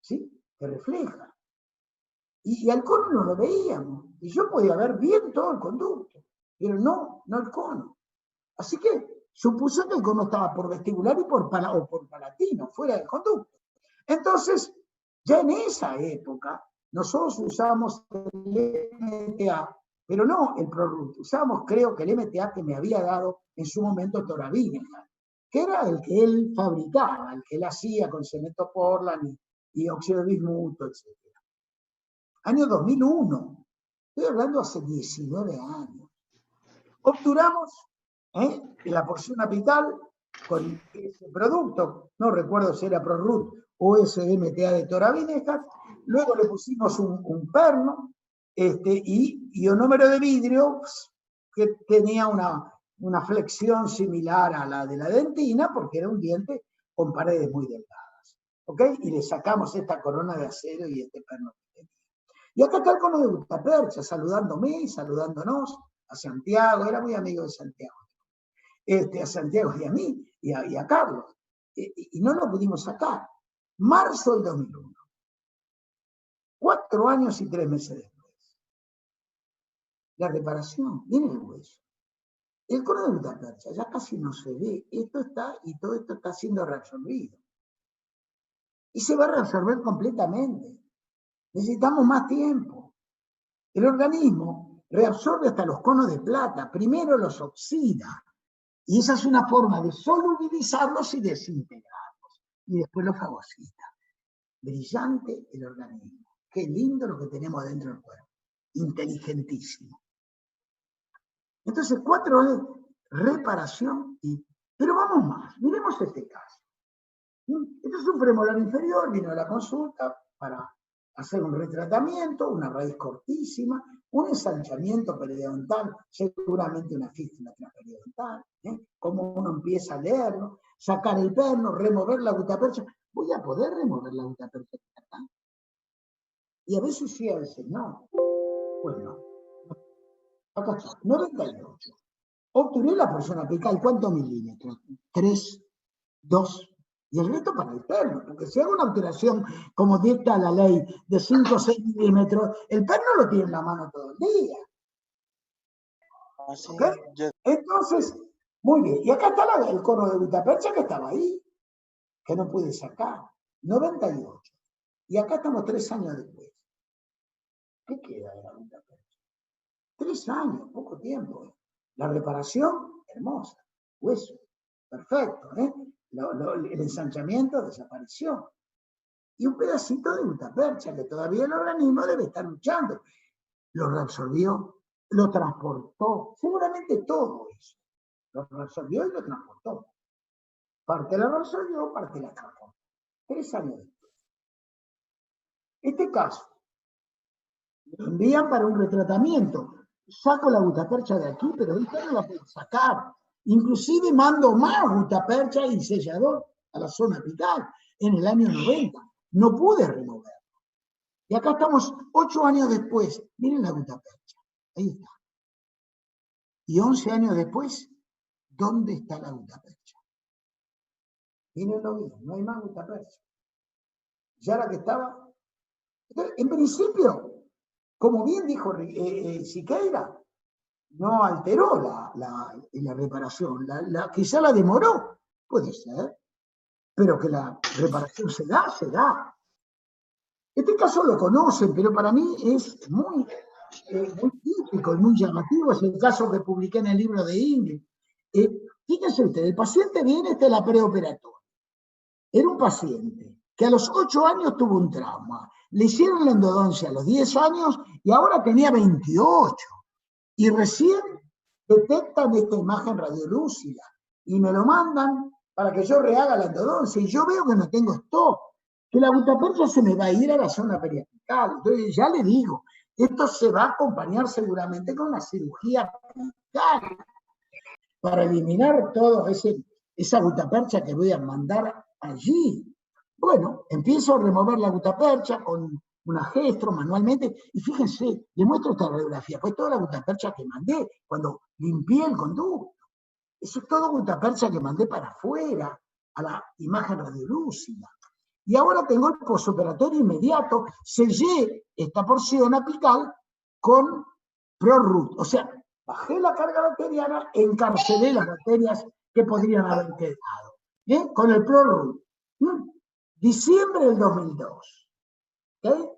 A: ¿sí? Que refleja. Y al cono no lo veíamos. Y yo podía ver bien todo el conducto, pero no el cono. Así que supuse que el cono estaba por vestibular y por palatino, fuera del conducto. Entonces, ya en esa época, nosotros usamos el MTA, pero no el ProRoot. Usamos, creo que el MTA que me había dado en su momento Torabineja, que era el que él fabricaba, el que él hacía con cemento Portland y óxido de bismuto, etc. Año 2001. Estoy hablando hace 19 años. Obturamos la porción apical con ese producto, no recuerdo si era ProRoot o ese MTA de Torabineja, luego le pusimos un perno y ionómero de vidrio que tenía una flexión similar a la de la dentina porque era un diente con paredes muy delgadas. ¿Ok? Y le sacamos esta corona de acero y este perno que tenía. Y acá está el cono de Gutapercha saludándome y saludándonos a Santiago, era muy amigo de Santiago. A Santiago y a mí y a Carlos. Y no lo pudimos sacar. Marzo del 2001. 4 años y 3 meses después. La reparación, viene el hueso. El cono de Gutapercha ya casi no se ve. Todo esto está siendo reabsorbido. Y se va a reabsorber completamente. Necesitamos más tiempo. El organismo reabsorbe hasta los conos de plata. Primero los oxida. Y esa es una forma de solubilizarlos y desintegrarlos. Y después los fagocita. Brillante el organismo. Qué lindo lo que tenemos dentro del cuerpo. Inteligentísimo. Entonces, 4 es reparación pero vamos más. Miremos este caso. Este es un premolar inferior, vino a la consulta para hacer un retratamiento, una raíz cortísima, un ensanchamiento periodontal, seguramente una fístula transperiodontal, cómo uno empieza a leerlo, sacar el perno, remover la gutapercha. ¿Voy a poder remover la gutapercha acá? Y a veces sí, a veces no. Pues no. Acá está, 98. Obtuve la porción apical, ¿cuántos milímetros? 3, 2, y el resto para el perno, porque si hago una obturación como dicta la ley de 5 o 6 milímetros, el perno lo tiene en la mano todo el día. ¿Okay? Entonces, muy bien. Y acá está el cono de Gutapercha que estaba ahí, que no pude sacar. 98. Y acá estamos 3 años después. ¿Qué queda de la Gutapercha? 3 años, poco tiempo. La reparación, hermosa. Hueso, perfecto. El ensanchamiento desapareció. Y un pedacito de gutapercha que todavía el organismo debe estar luchando. Lo reabsorbió, lo transportó, seguramente todo eso. Lo reabsorbió y lo transportó. Parte la reabsorbió, parte la transportó. 3 años después. Este caso, lo envían para un retratamiento. Saco la gutapercha de aquí, pero esta no la puedo sacar. Inclusive mando más gutapercha y sellador a la zona apical en el año 90. No pude removerlo. Y acá estamos 8 años después. Miren la gutapercha. Ahí está. Y 11 años después, ¿dónde está la gutapercha? Mírenlo bien, no hay más gutapercha. Ya la que estaba. Entonces, en principio, como bien dijo Siqueira, no alteró la reparación. Quizá la demoró, puede ser, pero que la reparación se da, se da. Este caso lo conocen, pero para mí es muy típico y muy llamativo. Es el caso que publiqué en el libro de Ingrid. Fíjense ustedes, el paciente viene, esta es la preoperatoria. Era un paciente que a los 8 años tuvo un trauma. Le hicieron la endodoncia a los 10 años y ahora tenía 28. Y recién detectan esta imagen radiolúcida y me lo mandan para que yo rehaga la endodoncia. Y yo veo que no tengo stock, que la gutapercha se me va a ir a la zona periapical. Entonces ya le digo, esto se va a acompañar seguramente con una cirugía apical para eliminar toda esa gutapercha que voy a mandar allí. Bueno, empiezo a remover la gutapercha con una gestro manualmente, y fíjense, le muestro esta radiografía, pues toda la gutapercha que mandé cuando limpié el conducto. Eso es todo gutapercha que mandé para afuera, a la imagen radiolúcida. Y ahora tengo el posoperatorio inmediato, sellé esta porción apical con ProRoot. O sea, bajé la carga bacteriana, encarcelé las bacterias que podrían haber quedado. Con el ProRoot. Diciembre del 2002. ¿Okay?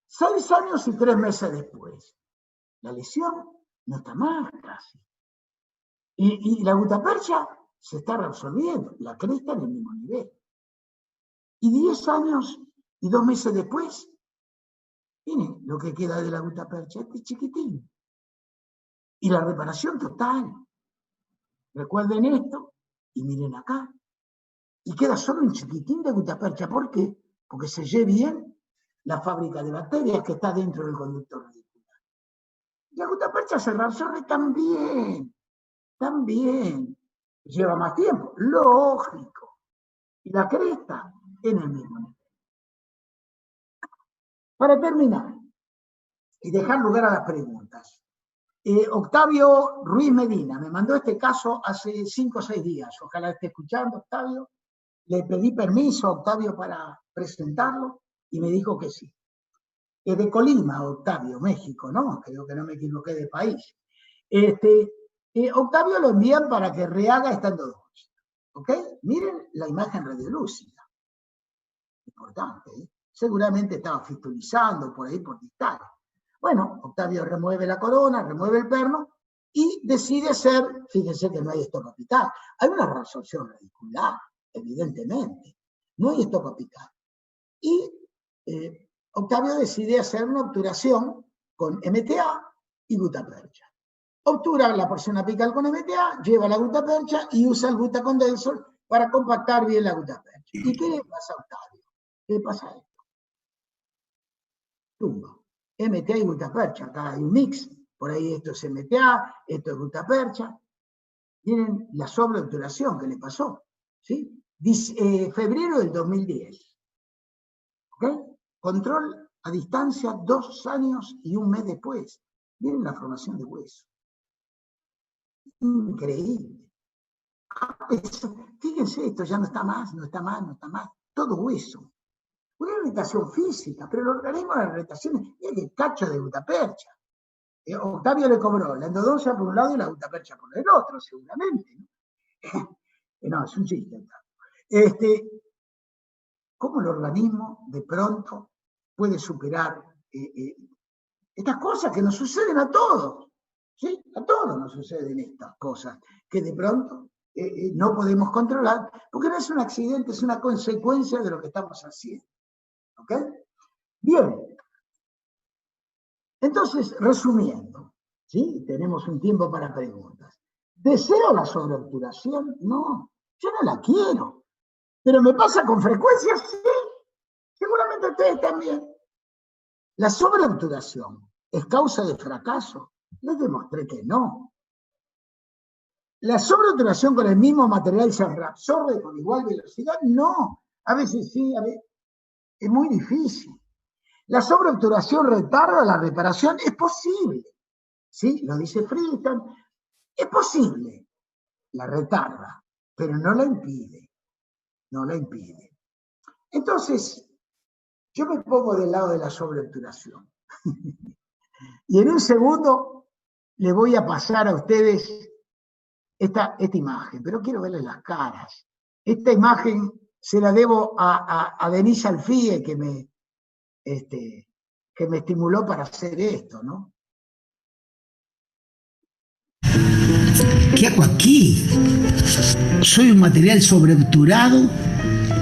A: 6 años y 3 meses después. La lesión no está más casi. Y la gutapercha se está reabsorbiendo, la cresta en el mismo nivel. Y 10 años y 2 meses después, miren lo que queda de la gutapercha, este chiquitín. Y la reparación total. Recuerden esto y miren acá. Y queda solo un chiquitín de gutapercha. ¿Por qué? Porque sellé bien la fábrica de bacterias que está dentro del conducto radicular. Y la gutapercha se reabsorbe también. Lleva más tiempo, lógico. Y la cresta en el mismo nivel. Para terminar y dejar lugar a las preguntas, Octavio Ruiz Medina me mandó este caso hace 5 o 6 días. Ojalá esté escuchando, Octavio. Le pedí permiso a Octavio para presentarlo y me dijo que sí. Es de Colima, Octavio, México, ¿no? Creo que no me equivoqué de país. Octavio lo envían para que rehaga esta endodoncia. ¿Ok? Miren la imagen radiolúcida. Importante, ¿eh? Seguramente estaba fistulizando por ahí por distal. Bueno, Octavio remueve la corona, remueve el perno y decide hacer, fíjense que no hay stop apical. Hay una reabsorción radicular, evidentemente. No hay stop apical. Y Octavio decide hacer una obturación con MTA y gutapercha. Obtura la porción apical con MTA, lleva la gutapercha y usa el gutacondensor para compactar bien la gutapercha. ¿Y qué le pasa a Octavio? ¿Qué le pasa a esto? Tumba. MTA y gutapercha, acá hay un mix. Por ahí esto es MTA, esto es gutapercha. Miren la sobreobturación que le pasó. ¿Sí? Febrero del 2010. ¿Ok? Control a distancia 2 años y 1 mes después. Miren la formación de hueso. Increíble. Fíjense, esto ya no está más. Todo hueso. Una irritación física, pero el organismo de la irritación es el cacho de gutapercha. Octavio le cobró la endodoncia por un lado y la gutapercha por el otro, seguramente. No, es un chiste. ¿Cómo el organismo de pronto puede superar Estas cosas que nos suceden a todos, ¿sí? A todos nos suceden estas cosas que de pronto no podemos controlar, porque no es un accidente, es una consecuencia de lo que estamos haciendo. ¿Ok? Bien. Entonces, resumiendo, ¿sí? Tenemos un tiempo para preguntas. ¿Deseo la sobreobturación? No, yo no la quiero. ¿Pero me pasa con frecuencia? Sí. Seguramente ustedes también. ¿La sobreobturación es causa de fracaso? Les demostré que no. ¿La sobreobturación con el mismo material se reabsorbe con igual velocidad? No. A veces sí, a veces es muy difícil. ¿La sobreobturación retarda la reparación? Es posible. ¿Sí? Lo dice Friedman. Es posible. La retarda, pero no la impide. No la impide. Entonces, yo me pongo del lado de la sobreobturación. Y en un segundo le voy a pasar a ustedes esta imagen, pero quiero verles las caras. Esta imagen se la debo a Denise Alfie, que me estimuló para hacer esto, ¿no?
C: ¿Qué hago aquí? Soy un material sobreobturado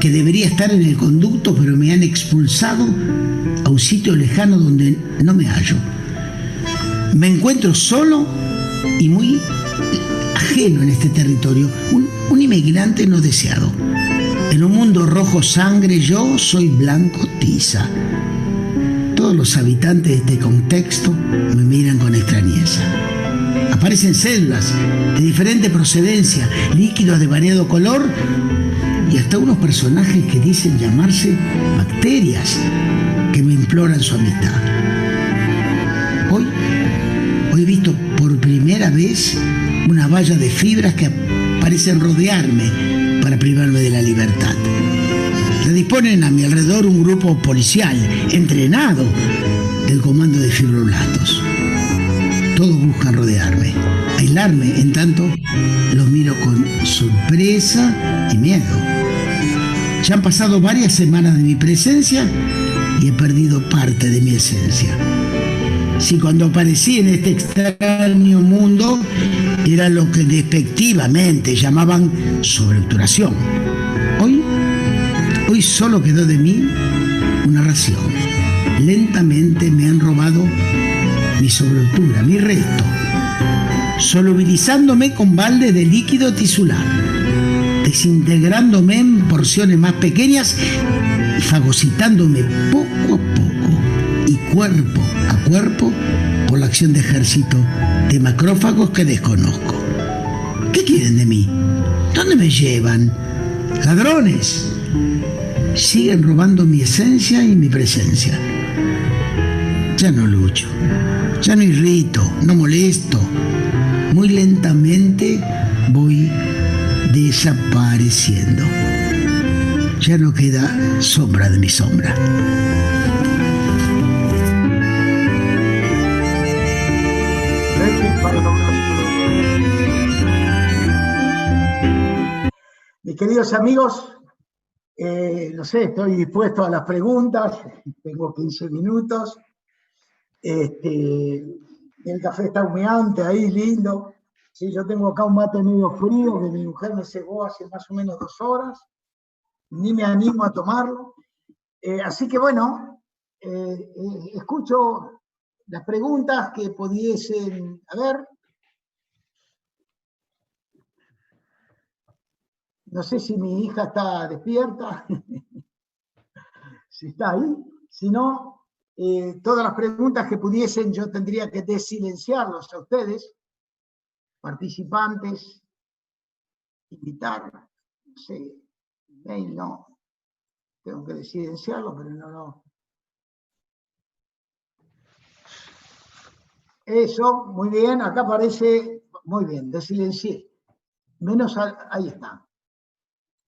C: que debería estar en el conducto, pero me han expulsado a un sitio lejano donde no me hallo. Me encuentro solo y muy ajeno en este territorio, un inmigrante no deseado. En un mundo rojo sangre, yo soy blanco tiza. Todos los habitantes de este contexto me miran con extrañeza. Aparecen células de diferente procedencia, líquidos de variado color y hasta unos personajes que dicen llamarse bacterias, que me imploran su amistad. Hoy he visto por primera vez una valla de fibras que parecen rodearme para privarme de la libertad. Se disponen a mi alrededor un grupo policial entrenado del comando de fibroblastos. Todos buscan rodearme, aislarme, en tanto los miro con sorpresa y miedo. Ya han pasado varias semanas de mi presencia y he perdido parte de mi esencia. Si cuando aparecí en este extraño mundo era lo que despectivamente llamaban sobreobturación, hoy solo quedó de mí una ración. Lentamente me han robado mi sobreobtura, mi resto, solubilizándome con balde de líquido tisular, desintegrándome en porciones más pequeñas y fagocitándome poco a poco y cuerpo a cuerpo por la acción de ejército de macrófagos que desconozco. ¿Qué quieren de mí? ¿Dónde me llevan? ¡Ladrones! Siguen robando mi esencia y mi presencia. Ya no lucho, ya no irrito, no molesto. Muy lentamente voy desapareciendo. Ya no queda sombra de mi sombra.
A: Mis queridos amigos, no sé, estoy dispuesto a las preguntas, tengo 15 minutos. El café está humeante ahí, lindo. Sí, yo tengo acá un mate medio frío que mi mujer me cebó hace más o menos 2 horas. Ni me animo a tomarlo. Así que bueno, escucho las preguntas que pudiesen haber. No sé si mi hija está despierta, si está ahí. Si no, todas las preguntas que pudiesen, yo tendría que desilenciarlos a ustedes, participantes, invitar, no sé, mail no, tengo que desilenciarlo, pero no. Eso, muy bien, acá aparece, muy bien, desilencié. Menos, ahí está.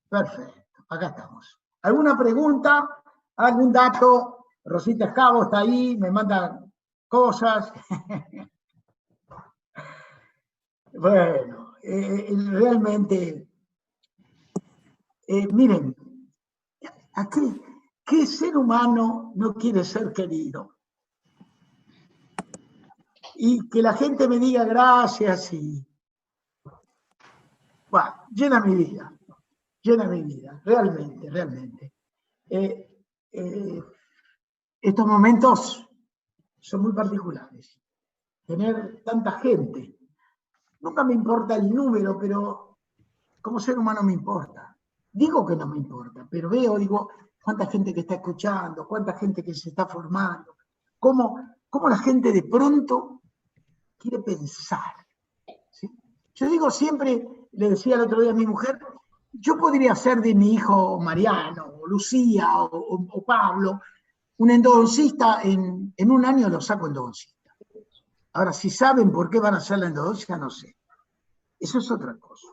A: Perfecto, acá estamos. ¿Alguna pregunta? ¿Algún dato? Rosita Escavo está ahí, me manda cosas. Bueno, realmente, miren, aquí, ¿qué ser humano no quiere ser querido? y que la gente me diga gracias y... Bueno, llena mi vida, realmente, realmente. Estos momentos son muy particulares. Tener tanta gente. Nunca me importa el número, pero como ser humano me importa. Digo que no me importa, pero veo, digo, cuánta gente que está escuchando, cuánta gente que se está formando, cómo la gente de pronto quiere pensar. ¿Sí? Yo digo siempre, le decía el otro día a mi mujer, yo podría ser de mi hijo Mariano, o Lucía, o Pablo, un endodoncista, en un año lo saco endodoncista. Ahora, si saben por qué van a hacer la endodoncia, no sé. Eso es otra cosa.